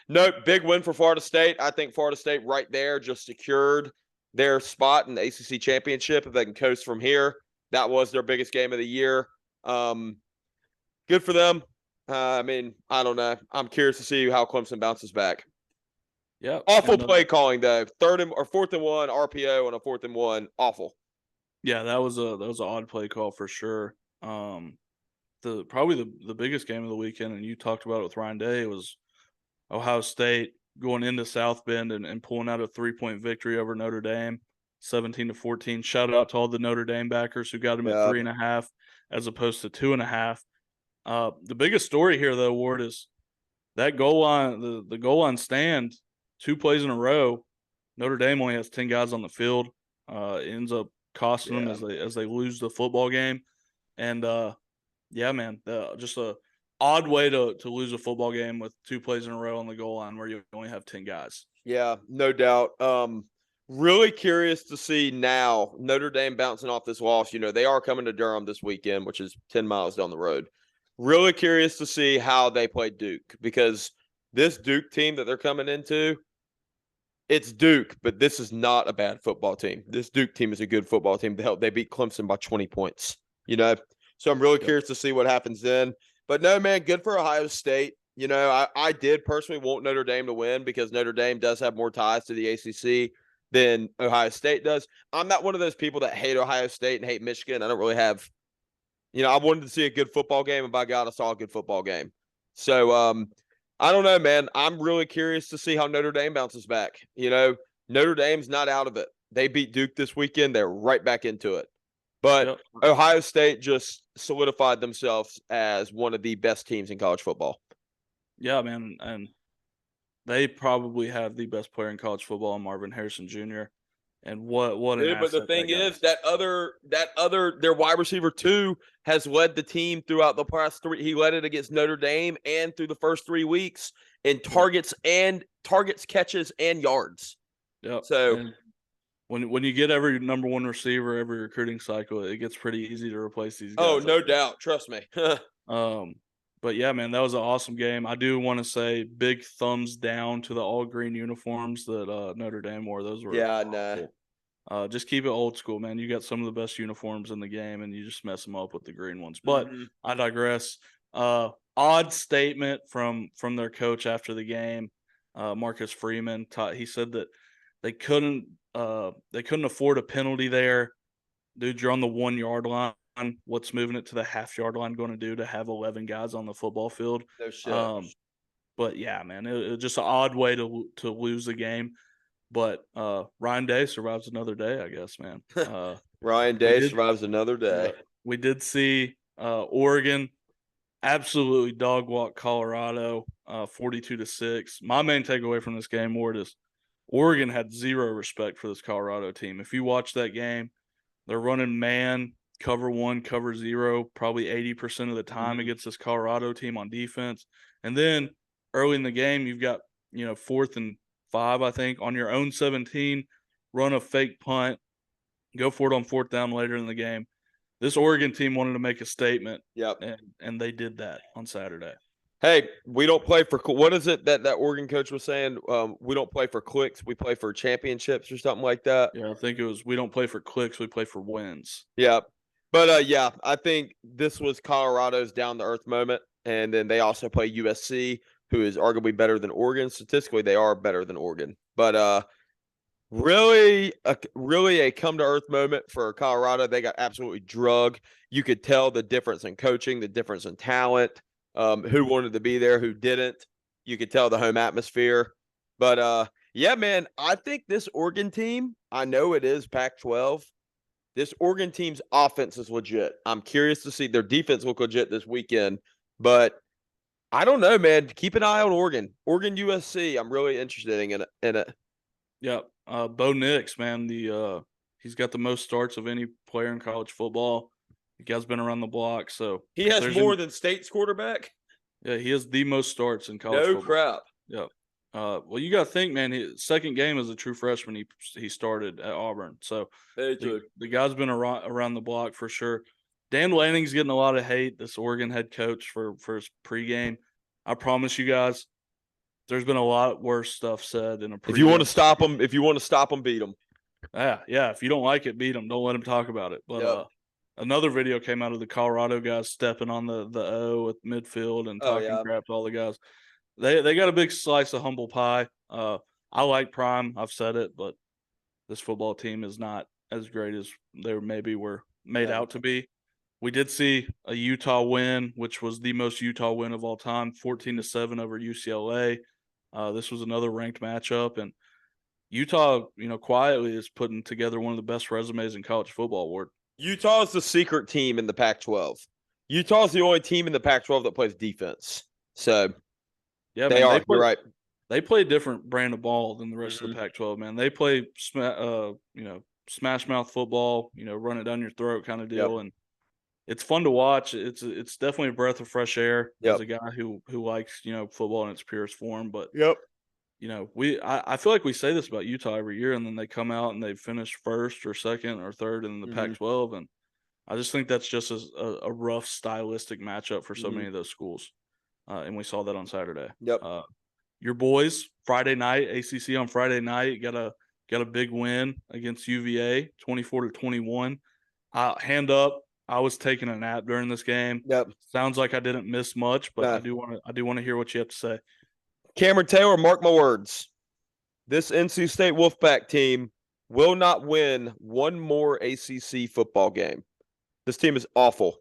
no, big win for Florida State. I think Florida State right there just secured their spot in the ACC championship if they can coast from here. That was their biggest game of the year. Good for them. I mean, I don't know. I'm curious to see how Clemson bounces back. Yeah. Awful play calling though. 4th and 1 RPO on a 4th and 1. Awful. Yeah, that was an odd play call for sure. Probably the biggest game of the weekend, and you talked about it with Ryan Day, was Ohio State going into South Bend and pulling out a 3-point victory over Notre Dame, 17-14. Shout out to all the Notre Dame backers who got them at 3.5 as opposed to 2.5. The biggest story here, though, Ward, is that goal line, the goal line stand, 2 plays in a row. Notre Dame only has 10 guys on the field. It ends up costing them as they lose the football game. And man, just a odd way to lose a football game with 2 plays in a row on the goal line where you only have 10 guys. Yeah, no doubt. Really curious to see now Notre Dame bouncing off this loss. You know, they are coming to Durham this weekend, which is 10 miles down the road. Really curious to see how they play Duke, because this Duke team that they're coming into, it's Duke, but this is not a bad football team. This Duke team is a good football team. They beat Clemson by 20 points, you know? So I'm really curious to see what happens then. But no, man, good for Ohio State. You know, I did personally want Notre Dame to win because Notre Dame does have more ties to the ACC than Ohio State does. I'm not one of those people that hate Ohio State and hate Michigan. I don't really have, you know, I wanted to see a good football game, and by God, I saw a good football game. So, I don't know, man. I'm really curious to see how Notre Dame bounces back. You know, Notre Dame's not out of it. They beat Duke this weekend. They're right back into it. But Ohio State just solidified themselves as one of the best teams in college football. Yeah, man. And they probably have the best player in college football, Marvin Harrison Jr. And what an asset. But the thing is, that other their wide receiver 2 has led the team throughout the past 3. He led it against Notre Dame and through the first 3 weeks in targets, catches, and yards. Yeah. So and when you get every number 1 receiver every recruiting cycle, it gets pretty easy to replace these guys. Oh, no doubt. Trust me. But yeah, man, that was an awesome game. I do want to say big thumbs down to the all green uniforms that Notre Dame wore. Those were cool. Just keep it old school, man. You got some of the best uniforms in the game, and you just mess them up with the green ones. But I digress. Odd statement from their coach after the game, Marcus Freeman. He said that they couldn't afford a penalty there. Dude, you're on the 1-yard line. What's moving it to the half-yard line going to do to have 11 guys on the football field? No shit. But yeah, man, it was just an odd way to lose the game. But Ryan Day survives another day, I guess, man. Ryan Day survives another day. We did see Oregon absolutely dog walk Colorado 42-6. My main takeaway from this game, Ward, is Oregon had zero respect for this Colorado team. If you watch that game, they're running man, cover 1, cover 0, probably 80% of the time against this Colorado team on defense. And then early in the game, you've got, 4th and 5, I think, on your own 17, run a fake punt, go for it on 4th down later in the game. This Oregon team wanted to make a statement. Yep. And they did that on Saturday. Hey, we don't play for – what is it that Oregon coach was saying? We don't play for clicks. We play for championships or something like that. Yeah, I think it was we don't play for clicks. We play for wins. Yeah. But, yeah, I think this was Colorado's down-to-earth moment. And then they also play USC, who is arguably better than Oregon. Statistically, they are better than Oregon. But really a come-to-earth moment for Colorado. They got absolutely drugged. You could tell the difference in coaching, the difference in talent, who wanted to be there, who didn't. You could tell the home atmosphere. But, yeah, man, I think this Oregon team, I know it is Pac-12. This Oregon team's offense is legit. I'm curious to see their defense look legit this weekend. But I don't know, man. Keep an eye on Oregon. Oregon USC, I'm really interested in it. Yeah. Bo Nix, man, he's got the most starts of any player in college football. The guy's been around the block, so he has more than State's quarterback. Yeah, he has the most starts in college football. No crap. Yeah. Well, you got to think, man. His second game as a true freshman, he started at Auburn, so the guy's been around the block for sure. Dan Lanning's getting a lot of hate. This Oregon head coach for his pregame. I promise you guys, there's been a lot worse stuff said in a pregame. If you want to stop them, beat them. Yeah. If you don't like it, beat them. Don't let them talk about it. But another video came out of the Colorado guys stepping on the O at midfield and talking crap to all the guys. They got a big slice of humble pie. I like Prime. I've said it, but this football team is not as great as they maybe were made out to be. We did see a Utah win, which was the most Utah win of all time, 14-7 over UCLA. This was another ranked matchup, and Utah, quietly is putting together one of the best resumes in college football. Ward. Utah is the secret team in the Pac-12. Utah is the only team in the Pac-12 that plays defense. So, yeah, you're right. They play a different brand of ball than the rest of the Pac-12, man. They play, smash mouth football, run it down your throat kind of deal, and it's fun to watch. It's definitely a breath of fresh air as a guy who likes, football in its purest form. But I feel like we say this about Utah every year, and then they come out and they finish first or second or third in the Pac-12, and I just think that's just a rough stylistic matchup for so many of those schools, and we saw that on Saturday. Your boys Friday night, ACC on Friday night, got a big win against UVA, 24-21. Hand up. I was taking a nap during this game. Sounds like I didn't miss much, but I do want to hear what you have to say. Cameron Taylor, mark my words. This NC State Wolfpack team will not win one more ACC football game. This team is awful.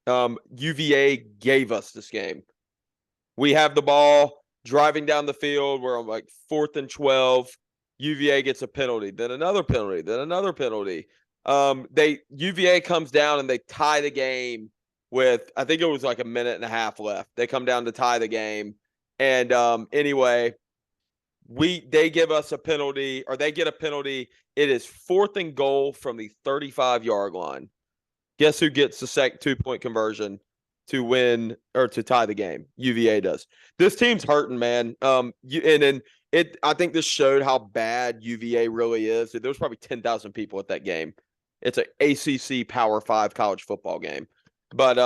UVA gave us this game. We have the ball driving down the field. We're on 4th and 12. UVA gets a penalty, then another penalty, then another penalty. UVA comes down and they tie the game with, I think it was a minute and a half left. They come down to tie the game. And anyway, they give us a penalty, or they get a penalty. It is 4th and goal from the 35-yard line. Guess who gets the second 2-point conversion to win or to tie the game? UVA does. This team's hurting, man. I think this showed how bad UVA really is. There was probably 10,000 people at that game. It's an ACC Power 5 college football game. But,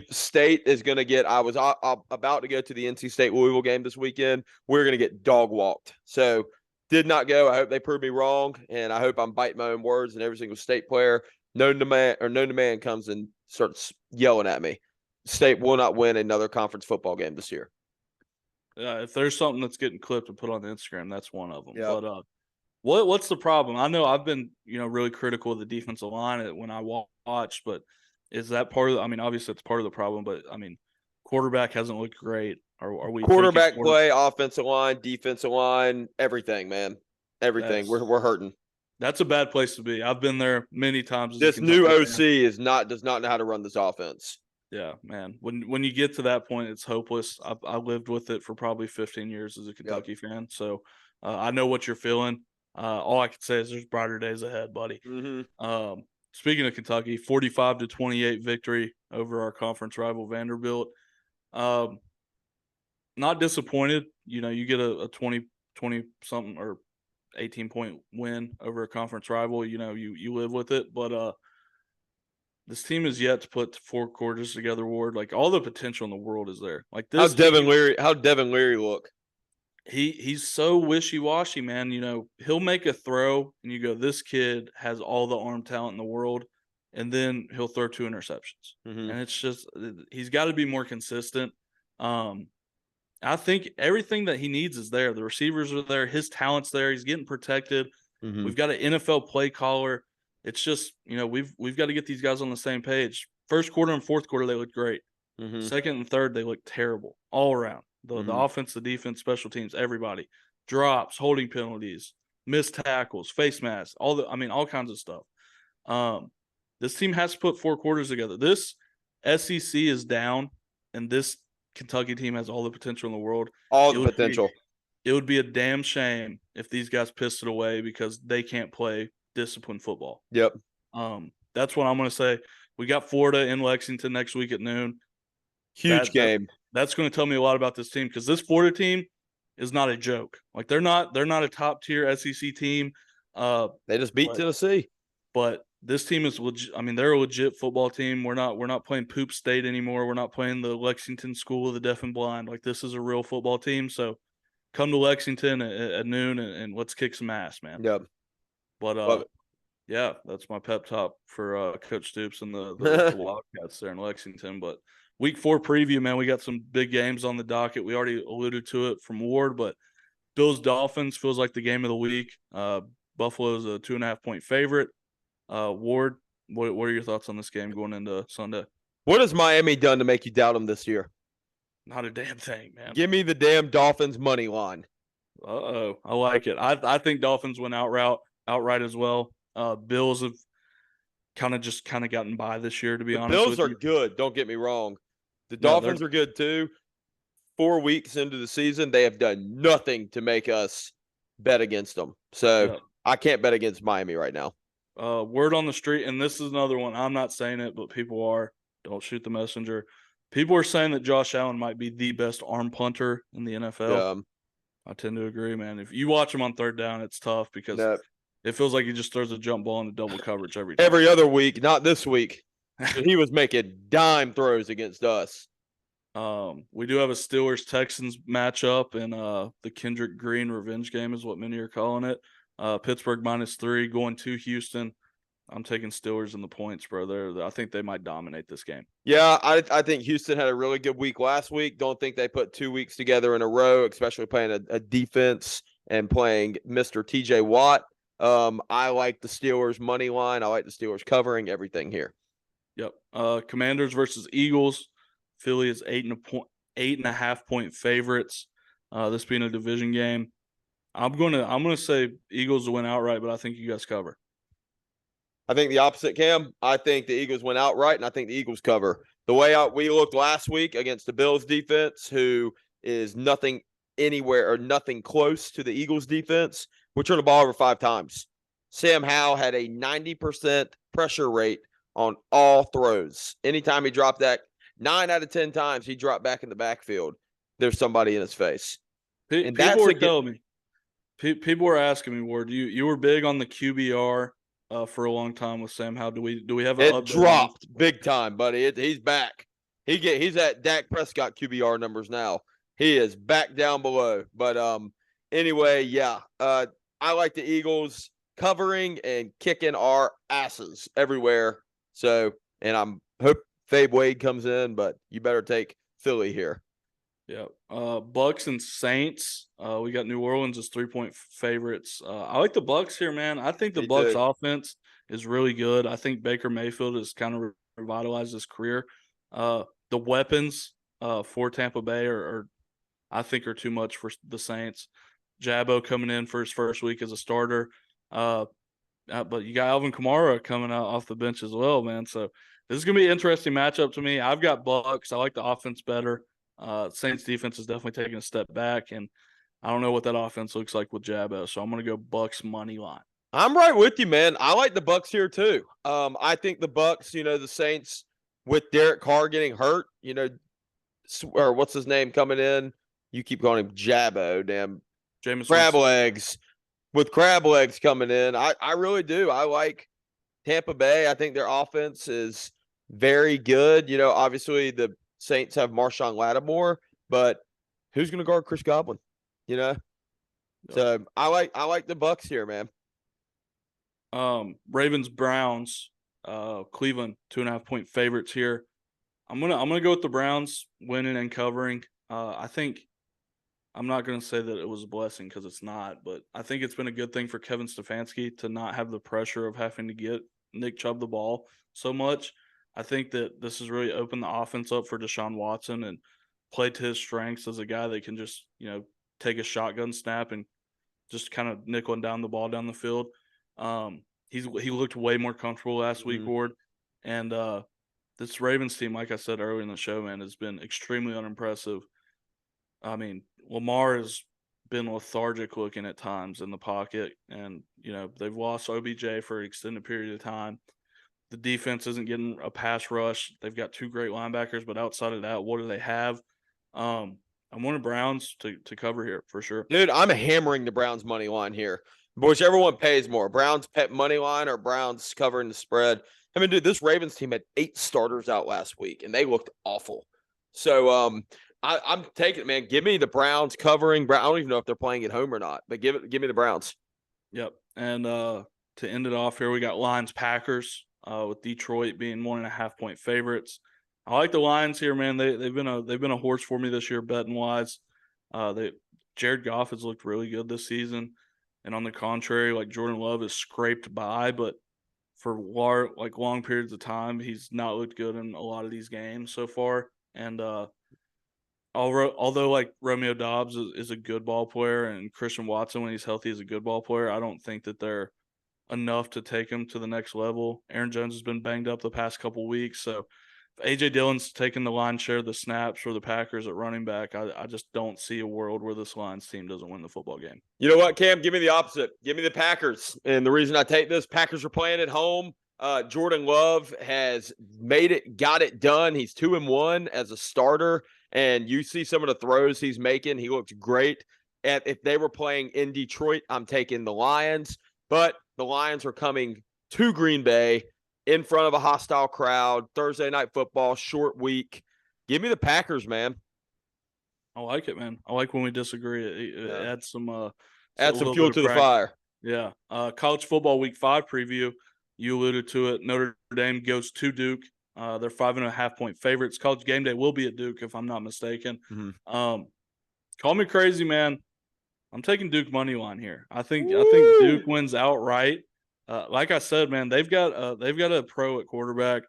State is going to get – I was about to go to the NC State-Louisville game this weekend. We're going to get dog-walked. So, did not go. I hope they prove me wrong, and I hope I'm biting my own words, and every single State player known to man comes and starts yelling at me. State will not win another conference football game this year. If there's something that's getting clipped and put on the Instagram, that's one of them. But what's the problem? I know I've been, really critical of the defensive line when I watched, but is that part of obviously it's part of the problem, but quarterback hasn't looked great. Are we quarterback play, offensive line, defensive line, everything, man. Everything. We're hurting. That's a bad place to be. I've been there many times. This new OC does not know how to run this offense. Yeah, man. When you get to that point, it's hopeless. I lived with it for probably 15 years as a Kentucky fan, so I know what you're feeling. All I can say is there's brighter days ahead, buddy. Speaking of Kentucky, 45-28 victory over our conference rival Vanderbilt. not disappointed. You know, you get a 20 something or 18-point win over a conference rival. You know, you live with it. But this team is yet to put 4 quarters together, Ward. Like, all the potential in the world is there. Like, this How'd Devin Leary look? He's so wishy-washy, man. You know, he'll make a throw and you go, this kid has all the arm talent in the world, and then he'll throw 2 interceptions. Mm-hmm. And it's just, he's got to be more consistent. I think everything that he needs is there. The receivers are there, his talent's there, he's getting protected. Mm-hmm. We've got an NFL play caller. It's just, you know, we've got to get these guys on the same page. First quarter and fourth quarter, they looked great. Mm-hmm. Second and third, they looked terrible all around. The offense, the defense, special teams, everybody. Drops, holding penalties, missed tackles, face masks, all kinds of stuff. This team has to put 4 quarters together. This SEC is down, and this Kentucky team has all the potential in the world. It would be a damn shame if these guys pissed it away because they can't play disciplined football. Yep. That's what I'm going to say. We got Florida in Lexington next week at noon. Huge game. That's going to tell me a lot about this team because this Florida team is not a joke. Like, they're not a top tier SEC team. They just beat Tennessee. But this team is legit. I mean, they're a legit football team. We're not playing Poop State anymore. We're not playing the Lexington School of the Deaf and Blind. Like, this is a real football team. So come to Lexington at noon and let's kick some ass, man. Yep. But yeah, that's my pep talk for Coach Stoops and the Wildcats there in Lexington. But Week 4 preview, man, we got some big games on the docket. We already alluded to it from Ward, but Bills-Dolphins feels like the game of the week. Buffalo's a 2.5-point favorite. Ward, what are your thoughts on this game going into Sunday? What has Miami done to make you doubt them this year? Not a damn thing, man. Give me the damn Dolphins money line. Uh-oh. I like it. I think Dolphins win outright as well. Bills have kind of gotten by this year, to be honest with you. Bills are good, don't get me wrong. The Dolphins are good too. 4 weeks into the season, they have done nothing to make us bet against them. So I can't bet against Miami right now. Word on the street, and this is another one. I'm not saying it, but people are. Don't shoot the messenger. People are saying that Josh Allen might be the best arm punter in the NFL. I tend to agree, man. If you watch him on third down, it's tough because it feels like he just throws a jump ball into double coverage every time. Every other week, not this week. He was making dime throws against us. We do have a Steelers-Texans matchup, and the Kendrick Green revenge game is what many are calling it. Pittsburgh -3 going to Houston. I'm taking Steelers in the points, bro. I think they might dominate this game. Yeah, I think Houston had a really good week last week. Don't think they put 2 weeks together in a row, especially playing a defense and playing Mr. TJ Watt. I like the Steelers money line. I like the Steelers covering everything here. Yep. Commanders versus Eagles. Philly is 8.5-point favorites. This being a division game. I'm gonna say Eagles will win outright, but I think you guys cover. I think the opposite, Cam. I think the Eagles win outright, and I think the Eagles cover. The way we looked last week against the Bills defense, who is nothing anywhere or nothing close to the Eagles defense, we turned the ball over 5 times. Sam Howell had a 90% pressure rate on all throws. Anytime he dropped that, 9 out of 10 times he dropped back in the backfield, there's somebody in his face. People were telling me. People were asking me, Ward, you were big on the QBR for a long time with Sam Howell. Do we have an update? It dropped big time, buddy. He's back. He's at Dak Prescott QBR numbers now. He is back down below. But anyway, yeah. I like the Eagles covering and kicking our asses everywhere. So, and I'm hope Fabe Wade comes in, but you better take Philly here. Yeah. Bucks and Saints. We got New Orleans as 3-point favorites. I like the Bucks here, man. I think the Bucks offense is really good. I think Baker Mayfield has kind of revitalized his career. The weapons for Tampa Bay are I think are too much for the Saints. Jabbo coming in for his first week as a starter. But you got Alvin Kamara coming out off the bench as well, man. So this is going to be an interesting matchup to me. I've got Bucks. I like the offense better. Saints defense is definitely taking a step back, and I don't know what that offense looks like with Jabbo, so I'm going to go Bucks money line. I'm right with you, man. I like the Bucks here too. I think the Bucks, the Saints with Derek Carr getting hurt, or what's his name coming in, You keep calling him Jabbo, damn Jameis crab Winston. legs. With crab legs coming in, I really do. I like Tampa Bay. I think their offense is very good. You know, obviously the Saints have Marshawn Lattimore, but who's going to guard Chris Godwin? You know, so I like the Bucks here, man. Ravens Browns, Cleveland 2.5-point favorites here. I'm gonna go with the Browns winning and covering. I think I'm not gonna say that it was a blessing because it's not, but I think it's been a good thing for Kevin Stefanski to not have the pressure of having to get Nick Chubb the ball so much. I think that this has really opened the offense up for Deshaun Watson and play to his strengths as a guy that can just, take a shotgun snap and just kind of nickel down the ball down the field. He looked way more comfortable last week, Ward. And this Ravens team, like I said earlier in the show, man, has been extremely unimpressive. I mean, Lamar has been lethargic looking at times in the pocket, and they've lost OBJ for an extended period of time. The defense isn't getting a pass rush. They've got two great linebackers, but outside of that, what do they have? I'm wanting Browns to cover here for sure. Dude, I'm hammering the Browns money line here. Whichever one pays more, Browns pet money line or Browns covering the spread. I mean, dude, this Ravens team had 8 starters out last week, and they looked awful. So I'm taking it, man. Give me the Browns covering. I don't even know if they're playing at home or not, but give me the Browns. Yep. And to end it off here, we got Lions Packers with Detroit being 1.5-point favorites. I like the Lions here, man. They've been a horse for me this year, betting wise. Jared Goff has looked really good this season, and on the contrary, like Jordan Love is scraped by, but for long periods of time, he's not looked good in a lot of these games so far. And although like Romeo Doubs is a good ball player, and Christian Watson when he's healthy is a good ball player, I don't think that they're enough to take him to the next level. Aaron Jones has been banged up the past couple weeks, so A.J. Dillon's taking the lion's share of the snaps for the Packers at running back. I just don't see a world where this Lions team doesn't win the football game. You know what, Cam? Give me the opposite. Give me the Packers. And the reason I take this, Packers are playing at home. Jordan Love has got it done. He's 2-1 as a starter. And you see some of the throws he's making. He looks great. And if they were playing in Detroit, I'm taking the Lions. But the Lions are coming to Green Bay in front of a hostile crowd, Thursday night football, short week. Give me the Packers, man. I like it, man. I like when we disagree. It adds some fuel to the fire. Yeah. College football week 5 preview. You alluded to it. Notre Dame goes to Duke. They're 5.5-point favorites. College game day will be at Duke, if I'm not mistaken. Call me crazy, man. I'm taking Duke money line here. I think Duke wins outright. Like I said, man, they've got a pro at quarterback.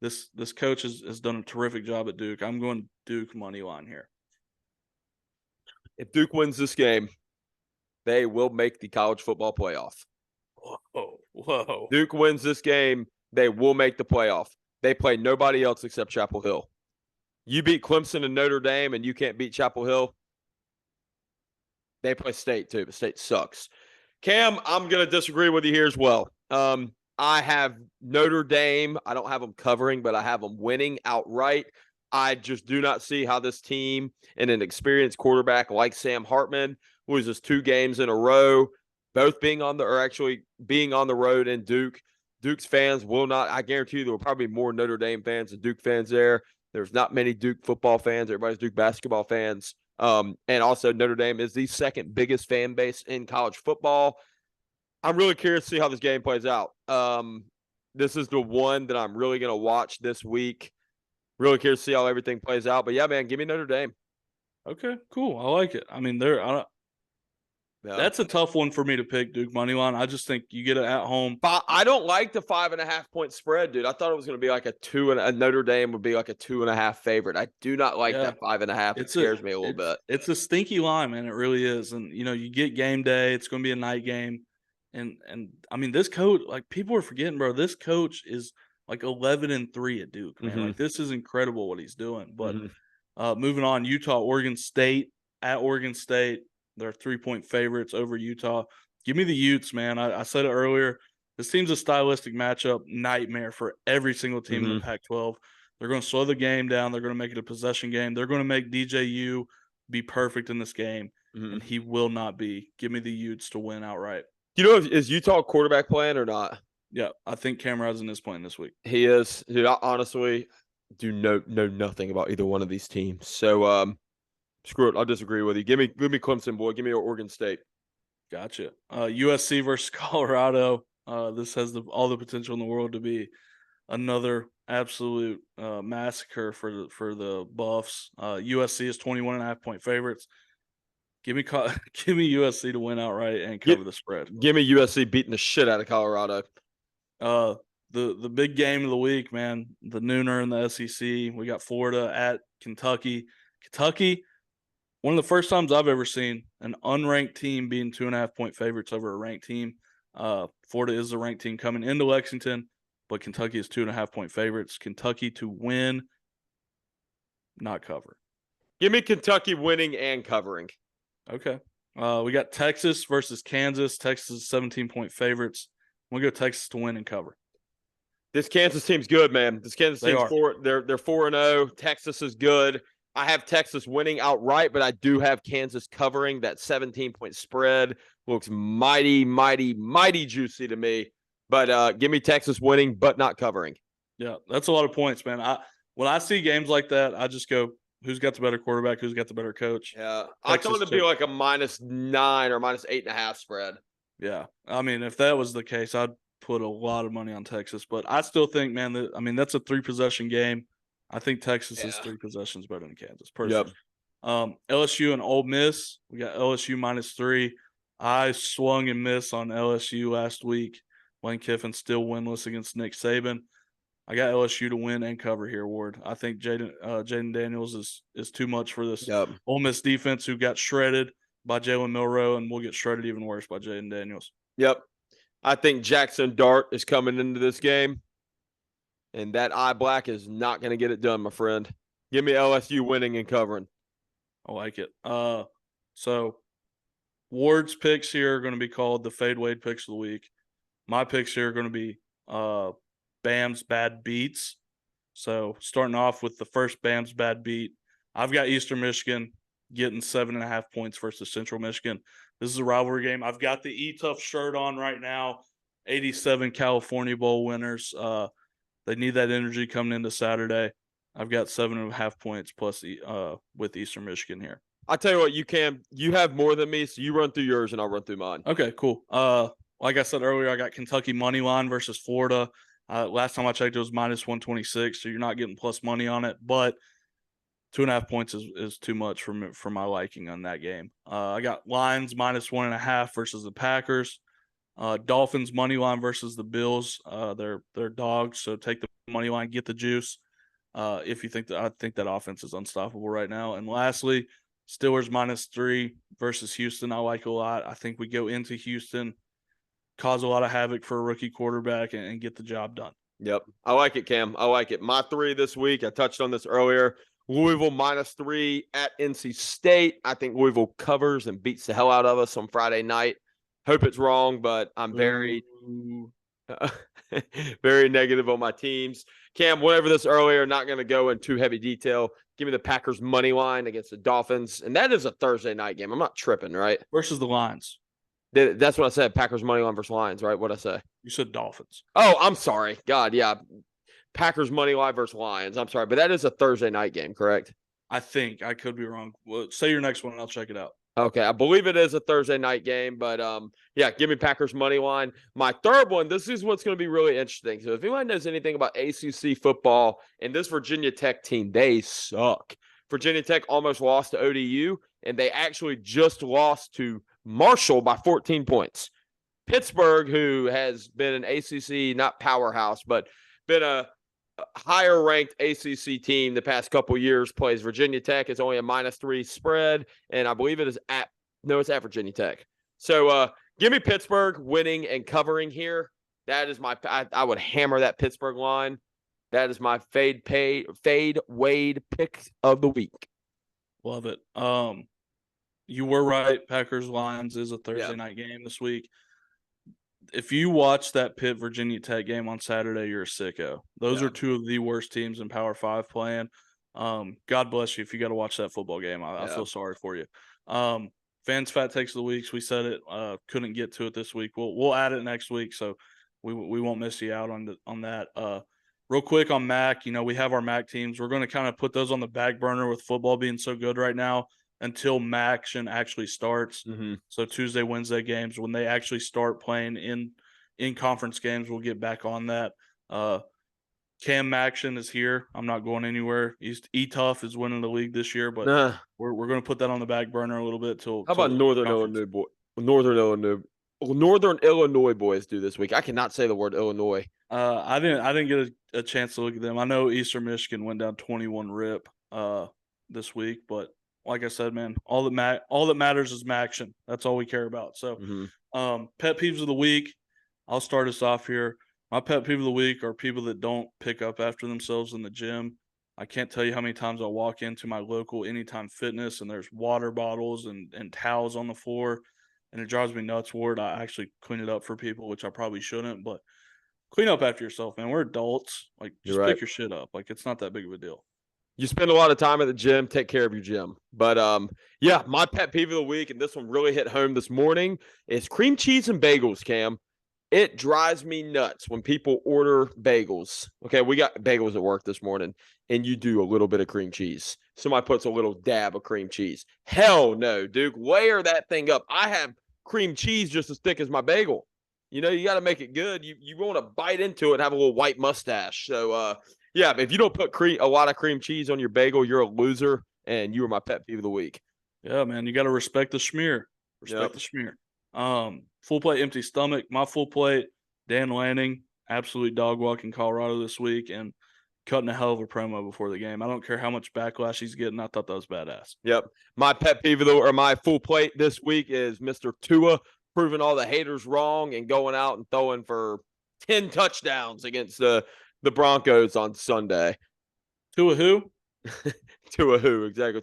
This coach has done a terrific job at Duke. I'm going Duke money line here. If Duke wins this game, they will make the college football playoff. Whoa. Duke wins this game, they will make the playoff. They play nobody else except Chapel Hill. You beat Clemson and Notre Dame, and you can't beat Chapel Hill. They play State, too, but State sucks. Cam, I'm going to disagree with you here as well. I have Notre Dame. I don't have them covering, but I have them winning outright. I just do not see how this team and an experienced quarterback like Sam Hartman loses 2 games in a row, both being on the road in Duke. Duke's fans will not, I guarantee you there will probably be more Notre Dame fans than Duke fans there. There's not many Duke football fans. Everybody's Duke basketball fans. And also Notre Dame is the second biggest fan base in college football. I'm really curious to see how this game plays out. This is the one that I'm really going to watch this week. Really curious to see how everything plays out. But yeah, man, give me Notre Dame. Okay, cool. I like it. I mean, that's a tough one for me to pick, Duke money line. I just think you get it at home. I don't like the 5.5-point spread, dude. I thought it was going to be like a Notre Dame would be like a 2.5 favorite. I do not like that 5.5. It scares me a little bit. It's a stinky line, man. It really is. And you get game day. It's going to be a night game. And I mean, this coach, like people are forgetting, bro. This coach is like 11-3 at Duke, man. Like this is incredible what he's doing. But moving on, Utah, Oregon State at Oregon State. They're 3-point favorites over Utah. Give me the Utes, man. I said it earlier. This team's a stylistic matchup nightmare for every single team in the Pac-12. They're going to slow the game down. They're going to make it a possession game. They're going to make DJU be perfect in this game, Mhm. and he will not be. Give me the Utes to win outright. You know, is Utah quarterback playing or not? Yeah, I think Cam Rising is playing this week. He is. Dude, I honestly do know nothing about either one of these teams. So screw it. I'll disagree with you. Give me Clemson, boy. Give me Oregon State. Gotcha. USC versus Colorado. This has all the potential in the world to be another absolute massacre for the Buffs. USC is 21.5-point favorites. Give me give me USC to win outright and cover the spread. Give me USC beating the shit out of Colorado. The big game of the week, man. The nooner in the SEC. We got Florida at Kentucky. Kentucky, one of the first times I've ever seen an unranked team being 2.5-point favorites over a ranked team. Florida is the ranked team coming into Lexington, but Kentucky is 2.5-point favorites. Kentucky to win, not cover. Give me Kentucky winning and covering. Okay. We got Texas versus Kansas. Texas is 17-point favorites. We'll go Texas to win and cover. This Kansas team's good, man. This Kansas team's they're 4-0. Texas is good. I have Texas winning outright, but I do have Kansas covering. That 17-point spread looks mighty, mighty, mighty juicy to me. But give me Texas winning, but not covering. Yeah, that's a lot of points, man. When I see games like that, I just go, who's got the better quarterback? Who's got the better coach? Yeah, I thought it'd be like a -9 or -8.5 spread. Yeah, I mean, if that was the case, I'd put a lot of money on Texas. But I still think, man, that's a 3-possession game. I think Texas is 3 possessions better than Kansas, personally. Yep. LSU and Ole Miss. We got LSU -3. I swung and missed on LSU last week. Lane Kiffin still winless against Nick Saban. I got LSU to win and cover here, Ward. I think Jaden Daniels is too much for this Ole Miss defense, who got shredded by Jalen Milroe, and will get shredded even worse by Jaden Daniels. Yep. I think Jackson Dart is coming into this game, and that eye black is not going to get it done, my friend. Give me LSU winning and covering. I like it. So Ward's picks here are going to be called the Fade Wade picks of the week. My picks here are going to be Bam's bad beats. So starting off with the first Bam's bad beat, I've got Eastern Michigan getting 7.5 points versus Central Michigan. This is a rivalry game. I've got the E-Tough shirt on right now. 87 California Bowl winners. They need that energy coming into Saturday. I've got 7.5 points plus with Eastern Michigan here. I tell you what, you have more than me, so you run through yours and I'll run through mine. Okay, cool. Like I said earlier, I got Kentucky money line versus Florida. Last time I checked, it was -126, so you're not getting plus money on it. But 2.5 points is too much for my liking on that game. I got Lions -1.5 versus the Packers. Dolphins money line versus the Bills. They're dogs, so take the money line, get the juice. If you think I think that offense is unstoppable right now. And lastly, Steelers -3 versus Houston. I like a lot. I think we go into Houston, cause a lot of havoc for a rookie quarterback, and get the job done. Yep. I like it, Cam. I like it. My 3 this week, I touched on this earlier. Louisville -3 at NC State. I think Louisville covers and beats the hell out of us on Friday night. Hope it's wrong, but I'm very, very negative on my teams. Cam, whatever this earlier, not going to go in too heavy detail. Give me the Packers money line against the Dolphins. And that is a Thursday night game. I'm not tripping, right? Versus the Lions. That's what I said. Packers money line versus Lions, right? What'd I say? You said Dolphins. Oh, I'm sorry. God, yeah. Packers money line versus Lions. I'm sorry, but that is a Thursday night game, correct? I think. I could be wrong. Well, say your next one and I'll check it out. Okay, I believe it is a Thursday night game, but yeah, give me Packers money line. My third one, this is what's going to be really interesting. So if anyone knows anything about ACC football and this Virginia Tech team, they suck. Virginia Tech almost lost to ODU, and they actually just lost to Marshall by 14 points. Pittsburgh, who has been an ACC, not powerhouse, but been a higher ranked ACC team the past couple years, plays Virginia Tech. It's only a -3 spread, and I believe it is at Virginia Tech. So give me Pittsburgh winning and covering here. That is I would hammer that Pittsburgh line. That is my fade Wade pick of the week. Love it. You were right. Packers Lions is a Thursday night game this week. If you watch that Pitt Virginia Tech game on Saturday, you're a sicko. Those are two of the worst teams in Power 5 playing. God bless you if you got to watch that football game. I feel sorry for you. Fans Fat Takes of the Weeks. We said it. Couldn't get to it this week. We'll add it next week, so we won't miss you out on that. Real quick on MAC, we have our MAC teams. We're going to kind of put those on the back burner with football being so good right now until MACtion actually starts. Mm-hmm. So Tuesday, Wednesday games, when they actually start playing in conference games, we'll get back on that. Cam Action is here. I'm not going anywhere. E-Tough is winning the league this year, but we're going to put that on the back burner a little bit till. How about Northern Illinois boys do this week? I cannot say the word Illinois. I didn't get a chance to look at them. I know Eastern Michigan went down 21-rip this week, but like I said, man, all that matters is Maction. That's all we care about. So, pet peeves of the week. I'll start us off here. My pet peeve of the week are people that don't pick up after themselves in the gym. I can't tell you how many times I walk into my local Anytime Fitness and there's water bottles and towels on the floor, and it drives me nuts. Ward, I actually clean it up for people, which I probably shouldn't, but clean up after yourself, man. We're adults. Like, just pick your shit up. Like, it's not that big of a deal. You spend a lot of time at the gym, take care of your gym. But, my pet peeve of the week, and this one really hit home this morning, is cream cheese and bagels, Cam. It drives me nuts when people order bagels. Okay, we got bagels at work this morning, and you do a little bit of cream cheese. Somebody puts a little dab of cream cheese. Hell no, Duke. Layer that thing up. I have cream cheese just as thick as my bagel. You got to make it good. You want to bite into it and have a little white mustache. So, if you don't put a lot of cream cheese on your bagel, you're a loser, and you are my pet peeve of the week. Yeah, man, you got to respect the schmear. The schmear. Full plate, empty stomach. My full plate, Dan Lanning, absolute dog walk in Colorado this week, and cutting a hell of a promo before the game. I don't care how much backlash he's getting. I thought that was badass. Yep. My pet peeve my full plate this week is Mr. Tua proving all the haters wrong and going out and throwing for 10 touchdowns against the Broncos on Sunday. Tua who? Tua who, exactly.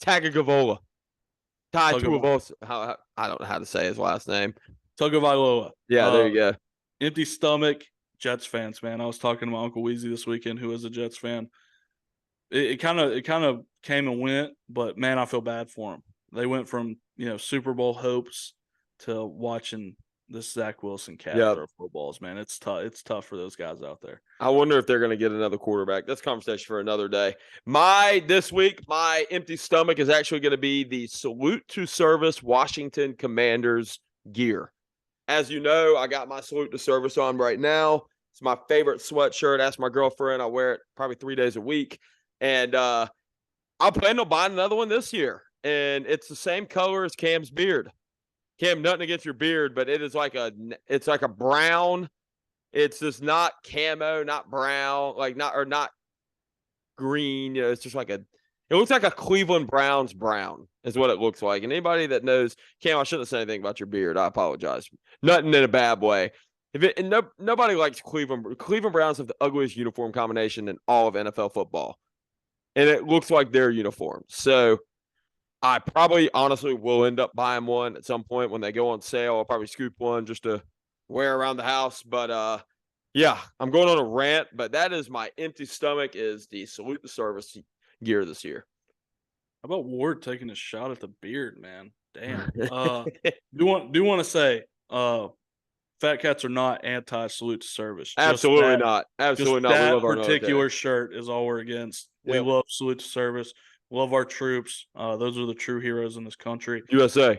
Tagovailoa. I don't know how to say his last name. Tagovailoa. Yeah, there you go. Empty stomach, Jets fans, man. I was talking to my Uncle Weezy this weekend, who is a Jets fan. It kind of came and went, but man, I feel bad for them. They went from Super Bowl hopes to watching this Zach Wilson cat throw footballs. Man, it's tough. It's tough for those guys out there. I wonder if they're going to get another quarterback. That's a conversation for another day. This week, my empty stomach is actually going to be the Salute to Service Washington Commanders gear. As you know, I got my Salute to Service on right now. It's my favorite sweatshirt. Ask my girlfriend. I wear it probably 3 days a week. And I plan on buying another one this year. And it's the same color as Cam's beard. Cam, nothing against your beard, but it's like a brown. It's just not camo, not brown, not green. It's just it looks like a Cleveland Browns brown is what it looks like. And anybody that knows, Cam, I shouldn't have said anything about your beard. I apologize. Nothing in a bad way. Nobody likes Cleveland. Cleveland Browns have the ugliest uniform combination in all of NFL football. And it looks like their uniform. So I probably honestly will end up buying one at some point when they go on sale. I'll probably scoop one just to wear around the house. But I'm going on a rant. But that is my empty stomach is the Salute the Service gear this year. How about Ward taking a shot at the beard, man? Damn. do want to say Fat Cats are not anti-Salute to Service. Absolutely not. Absolutely not. That particular shirt is all we're against. Yep. We love Salute to Service. Love our troops. Those are the true heroes in this country. USA.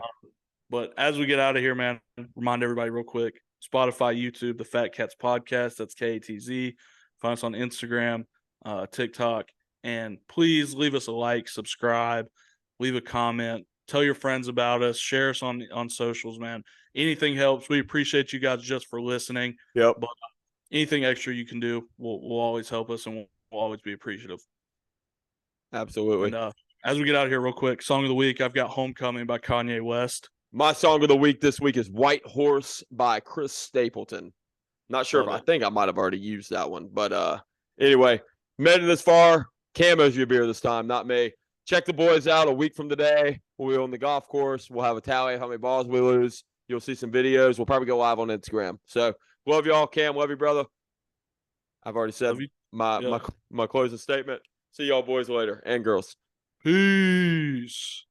But as we get out of here, man, remind everybody real quick, Spotify, YouTube, the Fat Katz Podcast. That's KATZ. Find us on Instagram, TikTok. And please leave us a like, subscribe, leave a comment. Tell your friends about us. Share us on socials, man. Anything helps. We appreciate you guys just for listening. Yep. But anything extra you can do will always help us, and we'll always be appreciative. Absolutely. And as we get out of here real quick, song of the week, I've got Homecoming by Kanye West. My song of the week this week is White Horse by Chris Stapleton. Not sure I think I might have already used that one. But anyway, made it this far. Camo's your beer this time, not me. Check the boys out a week from today. We'll be on the golf course. We'll have a tally of how many balls we lose. You'll see some videos. We'll probably go live on Instagram. So love y'all, Cam. Love you, brother. I've already said my closing statement. See y'all boys later and girls. Peace.